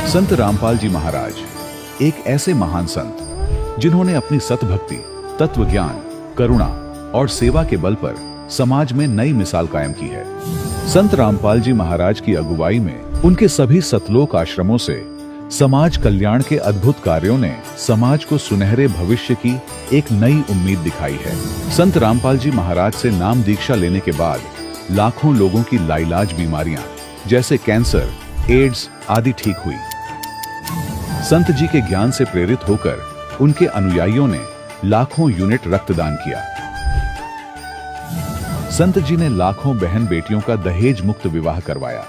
संत रामपाल जी महाराज एक ऐसे महान संत जिन्होंने अपनी सतभक्ति, तत्व ज्ञान, करुणा और सेवा के बल पर समाज में नई मिसाल कायम की है। संत रामपाल जी महाराज की अगुवाई में उनके सभी सतलोक आश्रमों से समाज कल्याण के अद्भुत कार्यों ने समाज को सुनहरे भविष्य की एक नई उम्मीद दिखाई है। संत रामपाल जी महाराज से नाम दीक्षा लेने के बाद लाखों लोगों की लाइलाज बीमारियां जैसे कैंसर, एड्स आदि ठीक हुई। संत जी के ज्ञान से प्रेरित होकर उनके अनुयायियों ने लाखों यूनिट रक्तदान किया। संत जी ने लाखों बहन बेटियों का दहेज मुक्त विवाह करवाया।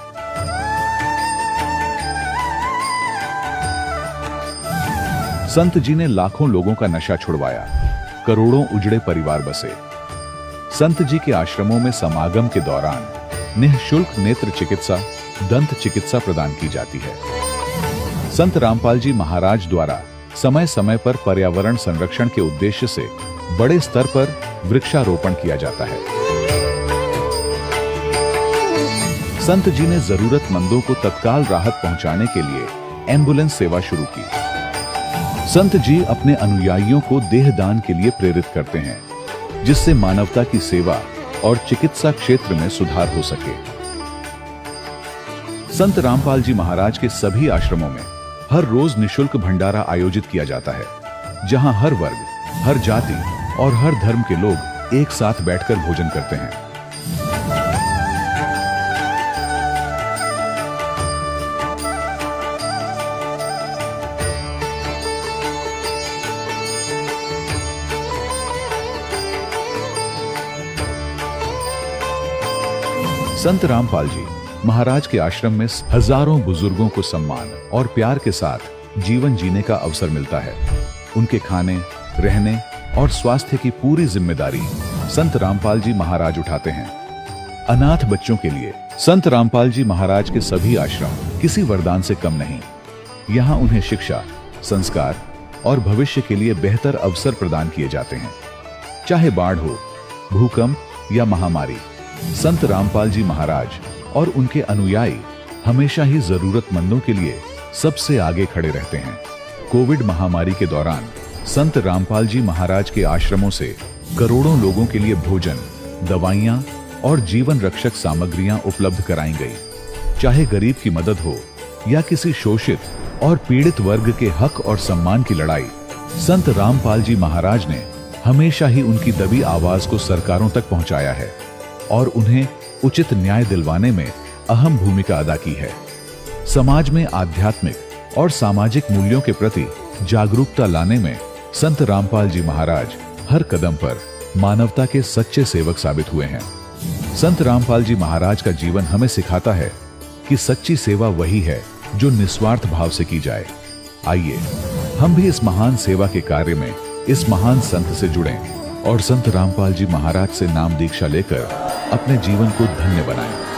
संत जी ने लाखों लोगों का नशा छुड़वाया, करोड़ों उजड़े परिवार बसे। संत जी के आश्रमों में समागम के दौरान निःशुल्क नेत्र चिकित्सा, दंत चिकित्सा प्रदान की जाती है। संत रामपाल जी महाराज द्वारा समय समय पर पर्यावरण संरक्षण के उद्देश्य से बड़े स्तर पर वृक्षारोपण किया जाता है। संत जी ने जरूरतमंदों को तत्काल राहत पहुंचाने के लिए एम्बुलेंस सेवा शुरू की। संत जी अपने अनुयायियों को देहदान के लिए प्रेरित करते हैं, जिससे मानवता की सेवा और चिकित्सा क्षेत्र में सुधार हो सके। संत रामपाल जी महाराज के सभी आश्रमों में हर रोज निःशुल्क भंडारा आयोजित किया जाता है, जहां हर वर्ग, हर जाति और हर धर्म के लोग एक साथ बैठकर भोजन करते हैं। संत रामपाल जी महाराज के आश्रम में हजारों बुजुर्गों को सम्मान और प्यार के साथ जीवन जीने का अवसर मिलता है। उनके खाने, रहने और स्वास्थ्य की पूरी जिम्मेदारी संत रामपाल जी महाराज उठाते हैं। अनाथ बच्चों के लिए संत रामपाल जी महाराज के सभी आश्रम किसी वरदान से कम नहीं। यहाँ उन्हें शिक्षा, संस्कार और भविष्य के लिए बेहतर अवसर प्रदान किए जाते हैं। चाहे बाढ़ हो, भूकंप या महामारी, संत रामपाल जी महाराज और उनके अनुयायी हमेशा ही जरूरतमंदों के लिए सबसे आगे खड़े रहते हैं। कोविड महामारी के दौरान संत रामपाल जी महाराज के आश्रमों से करोड़ों लोगों के लिए भोजन, दवाइयां और जीवन रक्षक सामग्रियां उपलब्ध कराई गई। चाहे गरीब की मदद हो या किसी शोषित और पीड़ित वर्ग के हक और सम्मान की लड़ाई, संत रामपाल जी महाराज ने हमेशा ही उनकी दबी आवाज को सरकारों तक पहुंचाया है और उन्हें उचित न्याय दिलवाने में अहम भूमिका अदा की है। समाज में आध्यात्मिक और सामाजिक मूल्यों के प्रति जागरूकता लाने में संत रामपाल जी महाराज हर कदम पर मानवता के सच्चे सेवक साबित हुए हैं। संत रामपाल जी महाराज का जीवन हमें सिखाता है कि सच्ची सेवा वही है जो निस्वार्थ भाव से की जाए। आइए हम भी इस महान सेवा के कार्य में इस महान संत से जुड़ें और संत रामपाल जी महाराज से नाम दीक्षा लेकर अपने जीवन को धन्य बनाएं।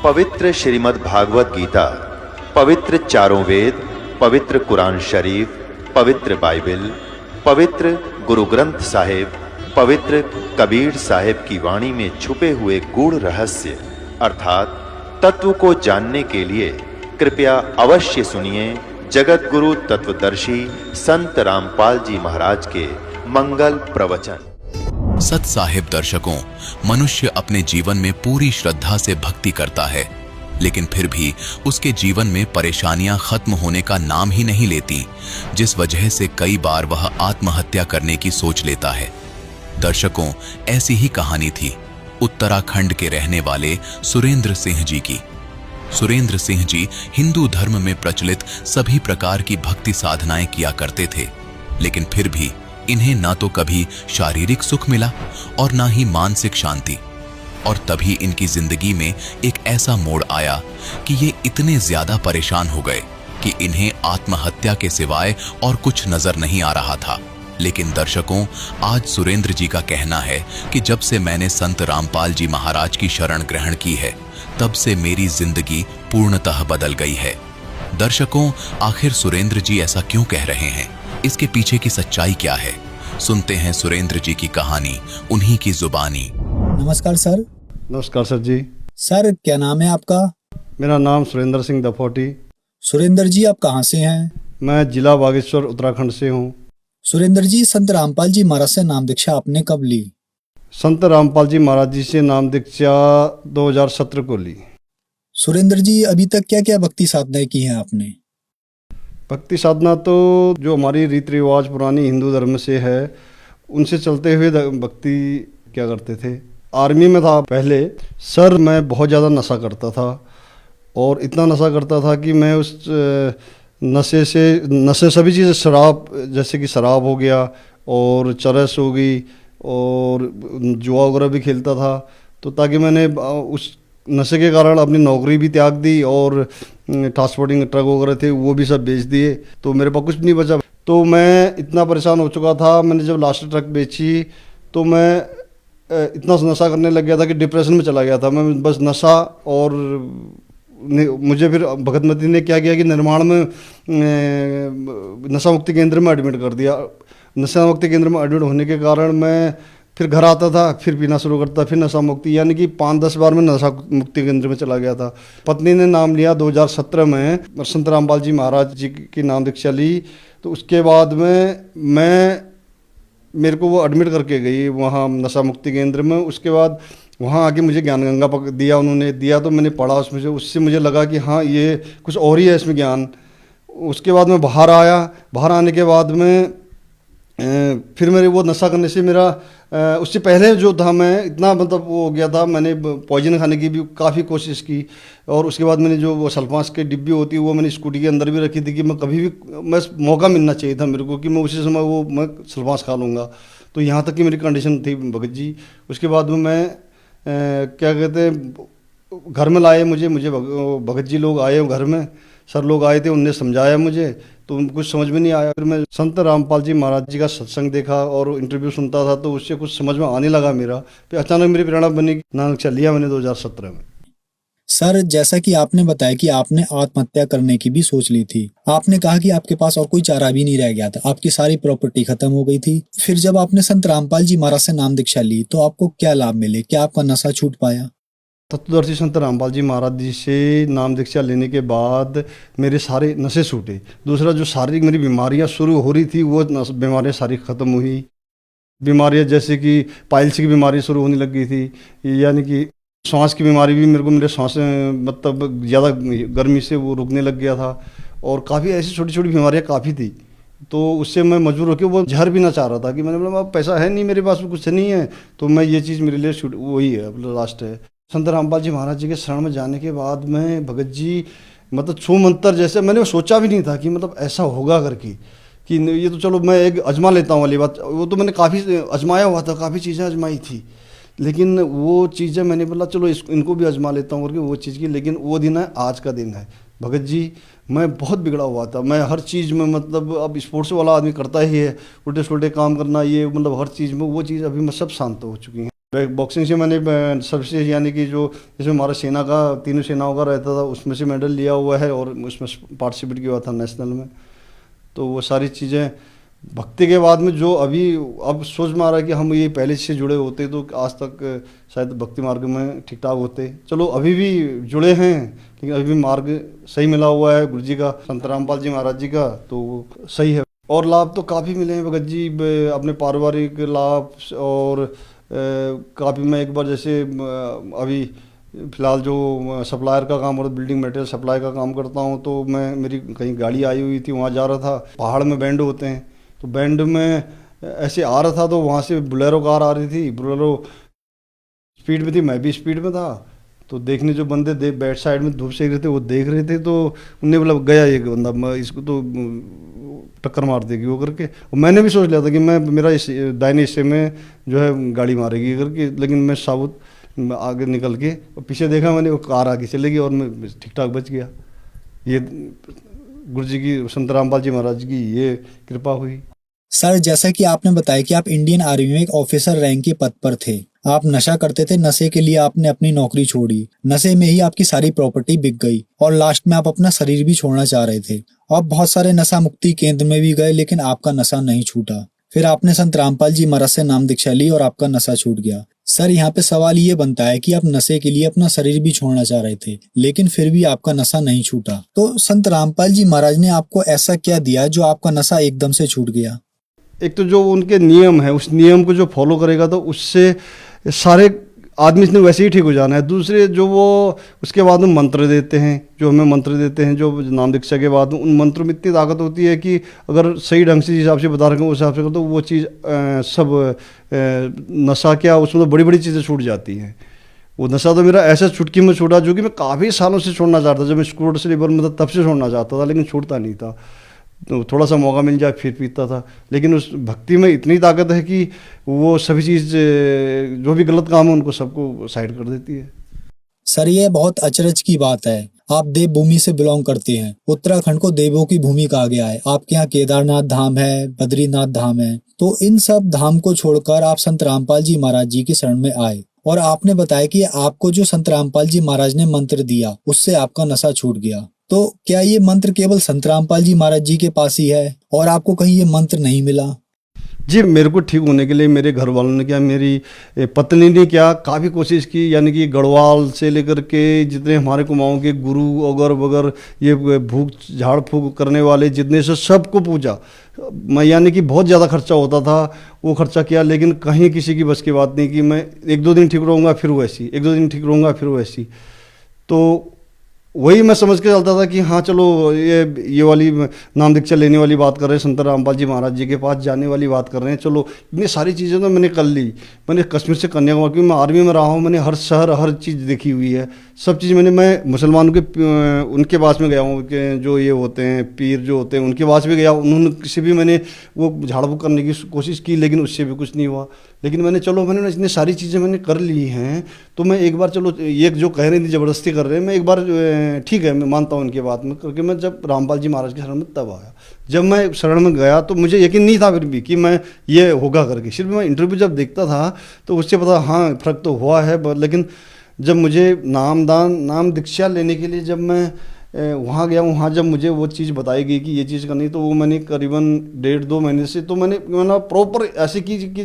पवित्र श्रीमद् भागवत गीता, पवित्र चारों वेद, पवित्र कुरान शरीफ, पवित्र बाइबल, पवित्र गुरु ग्रंथ साहिब, पवित्र कबीर साहिब की वाणी में छुपे हुए गूढ़ रहस्य अर्थात तत्व को जानने के लिए कृपया अवश्य सुनिए जगत गुरु तत्वदर्शी संत रामपाल जी महाराज के मंगल प्रवचन। सत साहिब दर्शकों, मनुष्य अपने जीवन में पूरी श्रद्धा से भक्ति करता है, लेकिन फिर भी उसके जीवन में परेशानियां खत्म होने का नाम ही नहीं लेती, जिस वजह से कई बार वह आत्महत्या करने की सोच लेता है। दर्शकों, ऐसी ही कहानी थी उत्तराखंड के रहने वाले सुरेंद्र सिंह जी की। सुरेंद्र सिंह जी हिंदू धर्म में प्रचलित सभी प्रकार की भक्ति साधनाएं किया करते थे, लेकिन फिर भी इन्हें ना तो कभी शारीरिक सुख मिला और ना ही मानसिक शांति। और तभी इनकी जिंदगी में एक ऐसा मोड़ आया कि ये इतने ज्यादा परेशान हो गए कि इन्हें आत्महत्या के सिवाय और कुछ नजर नहीं आ रहा था। लेकिन दर्शकों, आज सुरेंद्र जी का कहना है कि जब से मैंने संत रामपाल जी महाराज की शरण ग्रहण की है, तब से मेरी जिंदगी पूर्णतः बदल गई है। दर्शकों, आखिर सुरेंद्र जी ऐसा क्यों कह रहे हैं? इसके पीछे की सच्चाई क्या है? सुनते हैं सुरेंद्र जी की कहानी, उन्हीं की जुबानी। नमस्कार सर। नमस्कार सर जी। सर, क्या नाम है आपका? मेरा नाम सुरेंद्र सिंह दफोटी। सुरेंद्र जी, आप कहाँ से हैं? मैं जिला बागेश्वर उत्तराखंड से हूँ। सुरेंद्र जी, संत रामपाल जी महाराज से नाम दीक्षा आपने कब ली? संत रामपाल जी महाराज जी से नाम दीक्षा 2017 को ली। सुरेंद्र जी, अभी तक क्या क्या भक्ति साधनाएं की हैं आपने? भक्ति साधना तो जो हमारी रीति रिवाज पुरानी हिंदू धर्म से है, उनसे चलते हुए भक्ति क्या करते थे। आर्मी में था पहले सर, मैं बहुत ज़्यादा नशा करता था और इतना नशा करता था कि मैं उस नशे सभी चीज़ें, शराब जैसे कि शराब हो गया और चरस हो गई और जुआ वगैरह भी खेलता था। तो ताकि मैंने उस नशे के कारण अपनी नौकरी भी त्याग दी और ट्रांसपोर्टिंग ट्रक वगैरह थे वो भी सब बेच दिए, तो मेरे पास कुछ नहीं बचा। तो मैं इतना परेशान हो चुका था, मैंने जब लास्ट ट्रक बेची तो मैं इतना नशा करने लग गया था कि डिप्रेशन में चला गया था मैं। बस नशा, और मुझे फिर भगत मती ने क्या किया कि निर्माण में नशा मुक्ति केंद्र में एडमिट कर दिया। नशा मुक्ति केंद्र में एडमिट होने के कारण मैं फिर घर आता था, फिर पीना शुरू करता, फिर नशा मुक्ति, यानी कि 5-10 बार मैं नशा मुक्ति केंद्र में चला गया था। पत्नी ने नाम लिया 2017 में, संत रामपाल जी महाराज जी की नाम दीक्षा ली। तो उसके बाद में मेरे को वो एडमिट करके गई वहाँ नशा मुक्ति केंद्र में। उसके बाद वहाँ आके मुझे ज्ञान गंगा दिया, उन्होंने दिया तो मैंने पढ़ा उसमें से, उससे मुझे लगा कि हाँ ये कुछ और ही है इसमें ज्ञान। उसके बाद मैं बाहर आया, बाहर आने के बाद में फिर मेरे वो नशा करने से मेरा उससे पहले जो था मैं इतना मतलब वो हो गया था, मैंने पॉइजन खाने की भी काफ़ी कोशिश की। और उसके बाद मैंने जो वो सल्फास की डिब्बी होती है वो मैंने स्कूटी के अंदर भी रखी थी कि मैं कभी भी, मैं मौका मिलना चाहिए था मेरे को कि मैं उसी समय वो मैं सल्फास खा लूँगा। तो यहाँ तक की मेरी कंडीशन थी भगत जी। उसके बाद में मैं क्या कहते घर में लाए मुझे भगत जी लोग आए घर में, सर लोग आए थे, उनने समझाया मुझे तो कुछ समझ में नहीं आया। फिर मैं संत रामपाल जी महाराज जी का सत्संग देखा और इंटरव्यू सुनता था तो उससे कुछ समझ में आने लगा मेरा। फिर अचानक मेरी प्रेरणा बनी, नाम दीक्षा लिया मैंने 2017 में। सर, जैसा कि आपने बताया कि आपने आत्महत्या करने की भी सोच ली थी, आपने कहा कि आपके पास और कोई चारा भी नहीं रह गया था, आपकी सारी प्रॉपर्टी खत्म हो गई थी। फिर जब आपने संत रामपाल जी महाराज से नाम दीक्षा ली तो आपको क्या लाभ मिले? क्या आपका नशा छूट पाया? तत्वदर्शी संत रामपाल जी महाराज जी से नाम दीक्षा लेने के बाद मेरे सारे नशे छूटे। दूसरा, जो शारीरिक मेरी बीमारियां शुरू हो रही थी वो बीमारियां सारी ख़त्म हुई। बीमारियां जैसे कि पाइल्स की बीमारी शुरू होने लग गई थी, यानी कि सांस की बीमारी भी मेरे सांस मतलब ज़्यादा गर्मी से वो रुकने लग गया था। और काफ़ी ऐसी छोटी छोटी बीमारियां काफ़ी थी, तो उससे मैं मजबूर होकर वो जहर भी ना चाह रहा था कि मैंने बोला अब पैसा है नहीं मेरे पास, कुछ नहीं है, तो मैं ये चीज़ मेरे लिए वही है लास्ट है। संत रामपाल जी महाराज जी के शरण में जाने के बाद मैं भगत जी मतलब छू मंतर जैसे मैंने सोचा भी नहीं था कि मतलब ऐसा होगा करके, कि ये तो चलो मैं एक अजमा लेता हूँ वाली बात, वो तो मैंने काफ़ी अजमाया हुआ था, काफ़ी चीज़ें अजमाई थी, लेकिन वो चीज़ें मैंने बोला चलो इनको भी अजमा लेता हूँ करके वो चीज़ की। लेकिन वो दिन है, आज का दिन है भगत जी। मैं बहुत बिगड़ा हुआ था, मैं हर चीज़ में मतलब अब स्पोर्ट्स वाला आदमी करता ही है, उल्टे सुल्टे काम करना, ये मतलब हर चीज़ में वो चीज़ अभी मैं सब शांत हो चुकी हैं। बॉक्सिंग से मैंने सबसे यानी कि जो जैसे हमारा सेना का तीनों सेनाओं का रहता था उसमें से मेडल लिया हुआ है और उसमें पार्टिसिपेट किया हुआ था नेशनल में। तो वो सारी चीज़ें भक्ति के बाद में जो अभी अब सोच में आ रहा है कि हम ये पहले से जुड़े होते तो आज तक शायद भक्ति मार्ग में ठीक ठाक होते। चलो अभी भी जुड़े हैं लेकिन अभी भी मार्ग सही मिला हुआ है गुरु जी का, संत रामपाल जी महाराज जी का, तो सही है। और लाभ तो काफ़ी मिले हैं भगत जी, अपने पारिवारिक लाभ और काफ़ी। मैं एक बार जैसे अभी फ़िलहाल जो सप्लायर का काम और बिल्डिंग मटेरियल सप्लाई का काम करता हूँ, तो मैं मेरी कहीं गाड़ी आई हुई थी, वहाँ जा रहा था। पहाड़ में बैंड होते हैं, तो बैंड में ऐसे आ रहा था, तो वहाँ से बोलेरो कार आ रही थी। बोलेरो स्पीड में थी, मैं भी स्पीड में था। तो देखने जो बंदे बैक साइड में धूप सेक रहे थे, वो देख रहे थे, तो उनने बोला गया ये बंदा, मैं इसको तो टक्कर मार देगी वो करके। और मैंने भी सोच लिया था कि मेरा इस दाहिने हिस्से में जो है गाड़ी मारेगी करके, लेकिन मैं साबुत आगे निकल के और पीछे देखा मैंने, वो कार आगे चलेगी और मैं ठीक ठाक बच गया। ये गुरु जी की, संत रामपाल जी महाराज की ये कृपा हुई। सर, जैसा कि आपने बताया कि आप इंडियन आर्मी में एक ऑफिसर रैंक के पद पर थे, आप नशा करते थे, नशे के लिए आपने अपनी नौकरी छोड़ी, नशे में ही आपकी सारी प्रॉपर्टी बिक गई और लास्ट में आप अपना शरीर भी छोड़ना चाह रहे थे। आप बहुत सारे नशा मुक्ति केंद्र में भी गए, लेकिन आपका नशा नहीं छूटा। फिर आपने संत रामपाल जी महाराज से नाम दीक्षा ली और आपका नशा छूट गया। सर, यहाँ पे सवाल ये बनता है कि आप नशे के लिए अपना शरीर भी छोड़ना चाह रहे थे, लेकिन फिर भी आपका नशा नहीं छूटा। तो संत रामपाल जी महाराज ने आपको ऐसा क्या दिया जो आपका नशा एकदम से छूट गया? एक तो जो उनके नियम है, उस नियम को जो फॉलो करेगा तो उससे सारे आदमी ने वैसे ही ठीक हो जाना है। दूसरे जो वो उसके बाद में मंत्र देते हैं, जो हमें मंत्र देते हैं, जो नाम दीक्षा के बाद उन मंत्रों में इतनी ताकत होती है कि अगर सही ढंग से जिस हिसाब से बता रखे उस हिसाब से तो वो चीज़ सब नशा क्या, उसमें तो बड़ी बड़ी चीज़ें छूट जाती हैं। वो नशा तो मेरा ऐसा चुटकी में छूटा जो कि मैं काफ़ी सालों से छोड़ना चाहता था। जब मैं स्कूल से लेबर में था तब से छोड़ना चाहता था, लेकिन छूटता नहीं था। तो थोड़ा सा मौका मिल जाए फिर पीता था। लेकिन उस भक्ति में इतनी ताकत है कि वो सभी चीज़, जो भी गलत काम है उनको सबको साइड कर देती है। सर, ये बहुत अचरज की बात है। आप देव भूमि से बिलोंग करते हैं। उत्तराखंड को देवों की भूमि कहा गया है। आपके यहाँ केदारनाथ धाम है, बद्रीनाथ धाम है, तो इन सब धाम को छोड़कर आप संत रामपाल जी महाराज जी की शरण में आए और आपने बताया कि आपको जो संत रामपाल जी महाराज ने मंत्र दिया उससे आपका नशा छूट गया। तो क्या ये मंत्र केवल संत रामपाल जी महाराज जी के पास ही है और आपको कहीं ये मंत्र नहीं मिला? जी, मेरे को ठीक होने के लिए मेरे घर वालों ने क्या, मेरी पत्नी ने क्या, काफ़ी कोशिश की। यानी कि गढ़वाल से लेकर के जितने हमारे कुमाऊँ के गुरु अगर वगैरह, ये भूख झाड़ फूक करने वाले जितने से सबको पूजा मैं, यानी कि बहुत ज़्यादा खर्चा होता था। वो खर्चा किया, लेकिन कहीं किसी की बस की बात नहीं कि मैं 1-2 दिन ठीक रहूँगा फिर वैसी, 1-2 दिन ठीक रहूँगा फिर वैसी। तो वही मैं समझ के चलता था कि हाँ चलो ये वाली नाम दीक्षा लेने वाली बात कर रहे हैं, संत रामपाल जी महाराज जी के पास जाने वाली बात कर रहे हैं, चलो इतनी सारी चीज़ें तो मैंने कर ली। मैंने कश्मीर से कन्याकुमारी, क्योंकि मैं आर्मी में रहा हूँ, मैंने हर शहर हर चीज़ देखी हुई है, सब चीज़ मैं मुसलमानों के उनके पास में गया हूँ, जो ये होते हैं पीर जो होते हैं उनके पास भी गया। उन्होंने से भी मैंने वो झाड़ फूक करने की कोशिश की, लेकिन उससे भी कुछ नहीं हुआ। लेकिन मैंने इतनी सारी चीज़ें मैंने कर ली हैं, तो मैं एक बार चलो, ये जो कह रहे थे ज़बरदस्ती कर रहे हैं, मैं एक बार ठीक है मैं मानता हूँ उनकी बात में, क्योंकि मैं जब रामपाल जी महाराज के शरण में तब आया। जब मैं शरण में गया तो मुझे यकीन नहीं था फिर भी कि मैं ये होगा करके। सिर्फ मैं इंटरव्यू जब देखता था तो उससे पता हाँ फ़र्क तो हुआ है। लेकिन जब मुझे नाम दीक्षा लेने के लिए जब मैं वहाँ गया, वहाँ जब मुझे वो चीज़ बताई गई कि ये चीज़ करनी, तो वो मैंने करीबन 1.5-2 महीने से तो मैंने प्रॉपर ऐसी की कि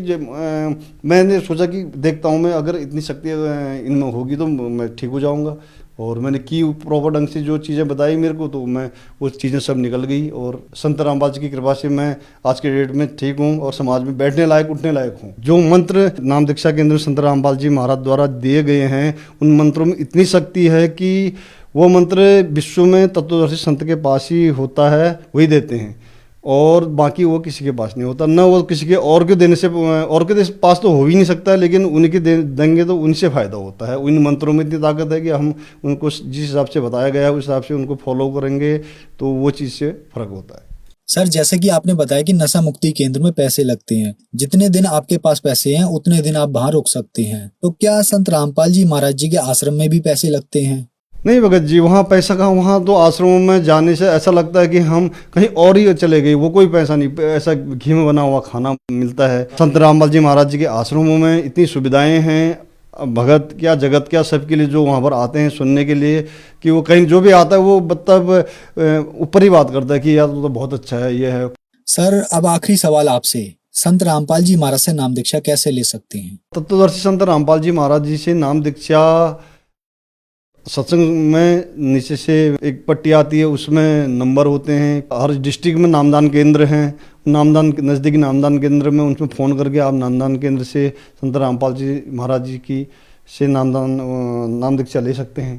मैंने सोचा कि देखता हूँ मैं, अगर इतनी शक्ति इनमें होगी तो मैं ठीक हो जाऊँगा। और मैंने की प्रॉपर ढंग से जो चीज़ें बताई मेरे को, तो मैं वो चीज़ें सब निकल गई। और संत रामपाल जी की कृपा से मैं आज के डेट में ठीक हूँ और समाज में बैठने लायक, उठने लायक हूँ। जो मंत्र नाम दीक्षा केंद्र संत रामपाल जी महाराज द्वारा दिए गए हैं, उन मंत्रों में इतनी शक्ति है कि वो मंत्र विश्व में तत्वदर्शी संत के पास ही होता है, वही देते हैं, और बाकी वो किसी के पास नहीं होता। न वो किसी के और के देने से, और के पास तो हो ही नहीं सकता है, लेकिन उनके देंगे तो उनसे फ़ायदा होता है। उन मंत्रों में इतनी ताकत है कि हम उनको जिस हिसाब से बताया गया है उस हिसाब से उनको फॉलो करेंगे तो वो चीज़ से फ़र्क होता है। सर, जैसे कि आपने बताया कि नशा मुक्ति केंद्र में पैसे लगते हैं, जितने दिन आपके पास पैसे हैं उतने दिन आप वहाँ रुक सकते हैं, तो क्या संत रामपाल जी महाराज जी के आश्रम में भी पैसे लगते हैं? नहीं भगत जी, वहाँ पैसा कहाँ, वहाँ तो आश्रमों में जाने से ऐसा लगता है कि हम कहीं और ही चले गए। वो कोई पैसा नहीं, ऐसा घी में बना हुआ खाना मिलता है। संत रामपाल जी महाराज जी के आश्रमों में इतनी सुविधाएं हैं, भगत क्या जगत क्या सबके लिए जो वहाँ पर आते हैं सुनने के लिए, कि वो कहीं जो भी आता है वो मतलब ऊपर ही बात करता है कि यार तो बहुत अच्छा है, ये है। सर, अब आखिरी सवाल आपसे, संत रामपाल जी महाराज से नाम दीक्षा कैसे ले सकते हैं? तत्वदर्शी संत रामपाल जी महाराज जी से नाम दीक्षा सत्संग में नीचे से एक पट्टी आती है, उसमें नंबर होते हैं। हर डिस्ट्रिक्ट में नामदान केंद्र हैं, नामदान नज़दीकी नामदान केंद्र में उनमें फ़ोन करके आप नामदान केंद्र से संत रामपाल जी महाराज जी की से नाम दीक्षा ले सकते हैं।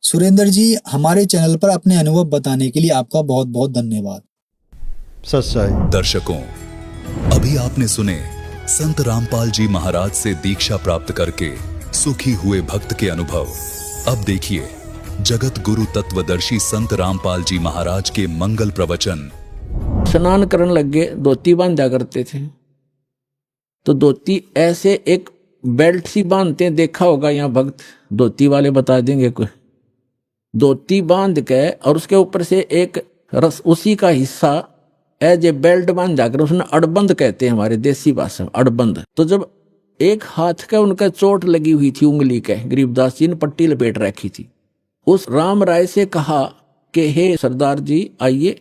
सुरेंद्र जी, हमारे चैनल पर अपने अनुभव बताने के लिए आपका बहुत बहुत धन्यवाद। सच्चाई। दर्शकों, अभी आपने सुने संत रामपाल जी महाराज से दीक्षा प्राप्त करके सुखी हुए भक्त के अनुभव। अब देखिए जगत गुरु तत्वदर्शी संत रामपाल जी महाराज के मंगल प्रवचन। स्नान करने लग गए, धोती बांधा करते थे। तो धोती ऐसे एक बेल्ट सी बांधते हैं, देखा होगा यहाँ भक्त धोती वाले बता देंगे। कोई धोती बांध के और उसके ऊपर से एक रस उसी का हिस्सा एज ए बेल्ट बांध जाकर उसने अड़बंद कहते हैं हमारे देसी भाषा में, अड़बंद। तो जब एक हाथ का उनका चोट लगी हुई थी उंगली के, गरीबदास जी ने पट्टी लपेट रखी थी। उस राम राय से कहा कि हे सरदार जी आइए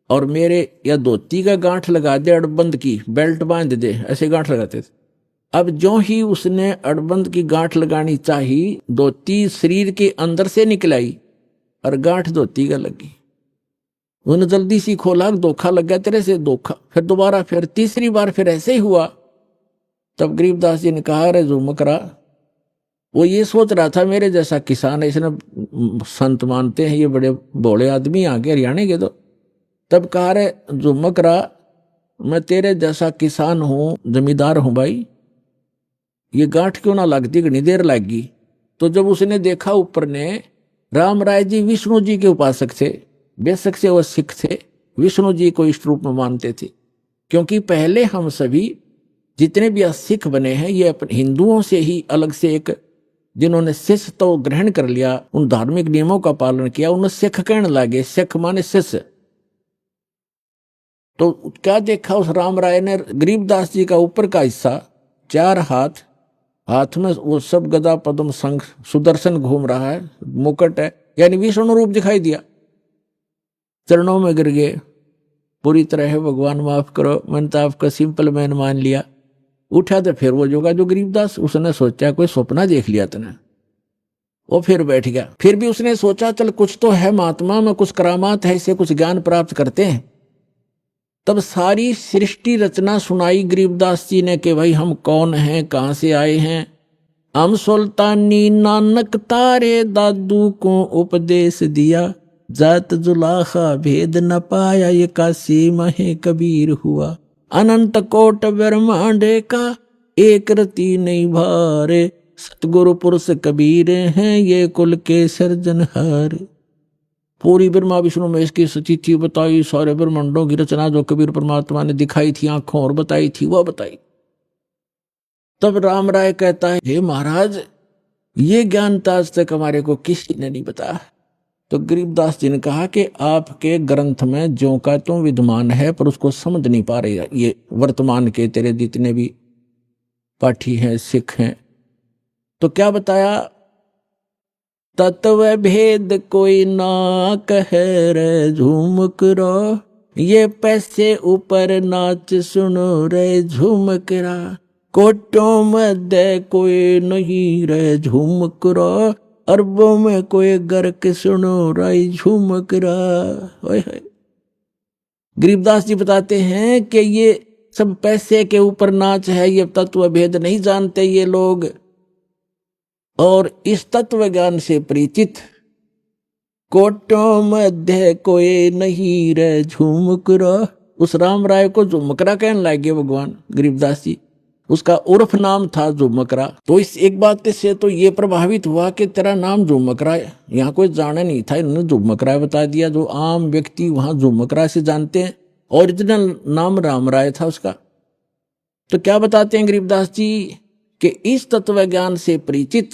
और मेरे या धोती का गांठ लगा दे, अड़बंद की बेल्ट बांध दे, ऐसे गांठ लगाते थे। अब जो ही उसने अड़बंद की गांठ लगानी चाहिए, धोती शरीर के अंदर से निकल आई और गांठ धोती का लगी। उन्होंने जल्दी सी खोला, धोखा लग गया तेरे से, धोखा। फिर दोबारा, फिर तीसरी बार फिर ऐसे ही हुआ। तब गरीबदास जी ने कहा, अरे झुमकरा, वो ये सोच रहा था मेरे जैसा किसान है, इसने संत मानते हैं ये बड़े भोले आदमी आगे हरियाणा के। तो तब कहा, रे झुमकरा, मैं तेरे जैसा किसान हूं, जमींदार हूं भाई, ये गांठ क्यों ना लगती, घनी देर लगी। तो जब उसने देखा ऊपर ने, राम राय जी विष्णु जी के उपासक थे, बेशक से वो सिख थे, विष्णु जी को इष्ट रूप में मानते थे। क्योंकि पहले हम सभी जितने भी सिख बने हैं ये अपने हिंदुओं से ही अलग से एक, जिन्होंने शिष्य तो ग्रहण कर लिया, उन धार्मिक नियमों का पालन किया, उन्हें सिख कहने लगे। सिख माने शिष्य। तो क्या देखा उस राम राय ने, गरीबदास जी का ऊपर का हिस्सा, चार हाथ में वो सब गदा पद्म संघ सुदर्शन घूम रहा है, मुकुट है, यानी विष्णु रूप दिखाई दिया। चरणों में गिर गए, पूरी तरह है भगवान माफ करो, मैंने तो आपका सिंपल मैन मान लिया। उठा तो फिर वो जोगा जो गरीबदास, उसने सोचा कोई सपना देख लिया तने, वो फिर बैठ गया। फिर भी उसने सोचा चल कुछ तो है महात्मा में, कुछ करामात है, इससे कुछ ज्ञान प्राप्त करते हैं। तब सारी सृष्टि रचना सुनाई गरीबदास जी ने कि भाई हम कौन हैं, कहां से आए हैं। हम सुल्तानी नानक तारे दादू को उपदेश दिया, जात जुलाखा भेद न पाया, ये काशी महे कबीर हुआ। अनंत कोट ब्रह्मांड का एक रति नहीं भारे, सतगुरु पुरुष कबीर हैं ये कुल के सर्जनहार। पूरी ब्रह्मा विष्णु महेश की सचिथि बताई, सारे ब्रह्मांडों की रचना जो कबीर परमात्मा ने दिखाई थी आंखों और बताई थी, वह बताई। तब राम राय कहता है, हे महाराज, ये ज्ञान आज तक हमारे को किसी ने नहीं बताया। तो गरीबदास जी ने कहा कि आपके ग्रंथ में ज्यों का तो विद्यमान है, पर उसको समझ नहीं पा रहे ये वर्तमान के तेरे जितने भी पाठी हैं, सिख हैं। तो क्या बताया, तत्व भेद कोई ना कहे रे झूमक रो, ये पैसे ऊपर नाच सुनो रे झूमक रा। कोटों मध्य कोई नहीं रे झूमक रो, अरबों में कोई गर्क सुनो रे झूमक रा। गरीबदास जी बताते हैं कि ये सब पैसे के ऊपर नाच है, ये तत्व भेद नहीं जानते ये लोग। और इस तत्व ज्ञान से परिचित कोटों मध्य कोई नहीं रे झूमकरा। उस राम राय को झुमकरा कहने लगे भगवान गरीबदास जी, उसका उर्फ नाम था झुमकरा। तो इस एक बात से तो ये प्रभावित हुआ कि तेरा नाम झुमकरा है, यहाँ कोई जाना नहीं था, इन्होंने झुमकरा बता दिया। जो आम व्यक्ति वहां झुमकरा से जानते हैं, ओरिजिनल नाम राम राय था उसका। तो क्या बताते हैं गरीबदास जी कि इस तत्व ज्ञान से परिचित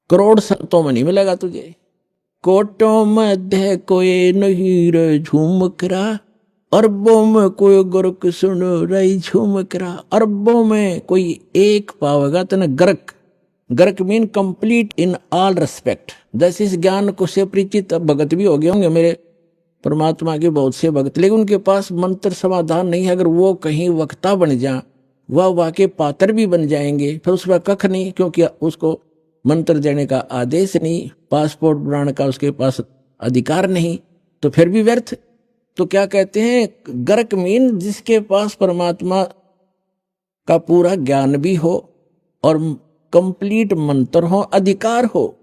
करोड़ संतों में नहीं मिलेगा तुझे। कोटों मध्य कोई नहीं रे झूमकरा, अरबों में कोई गर्क सुनो रे झूमकरा। अरबों में कोई एक पावेगा तेने गर्क। गर्क mean complete in all respect. जैसे इस ज्ञान को से परिचित भगत भी हो गए होंगे मेरे परमात्मा के बहुत से भगत, लेकिन उनके पास मंत्र समाधान नहीं है। अगर वो कहीं वक्ता बन जाए, वह वाके पात्र भी बन जाएंगे, फिर उसका कख नहीं, क्योंकि उसको मंत्र देने का आदेश नहीं, पासपोर्ट बनाने का उसके पास अधिकार नहीं, तो फिर भी व्यर्थ। तो क्या कहते हैं, गर्क मीन जिसके पास परमात्मा का पूरा ज्ञान भी हो और कंप्लीट मंत्र हो, अधिकार हो,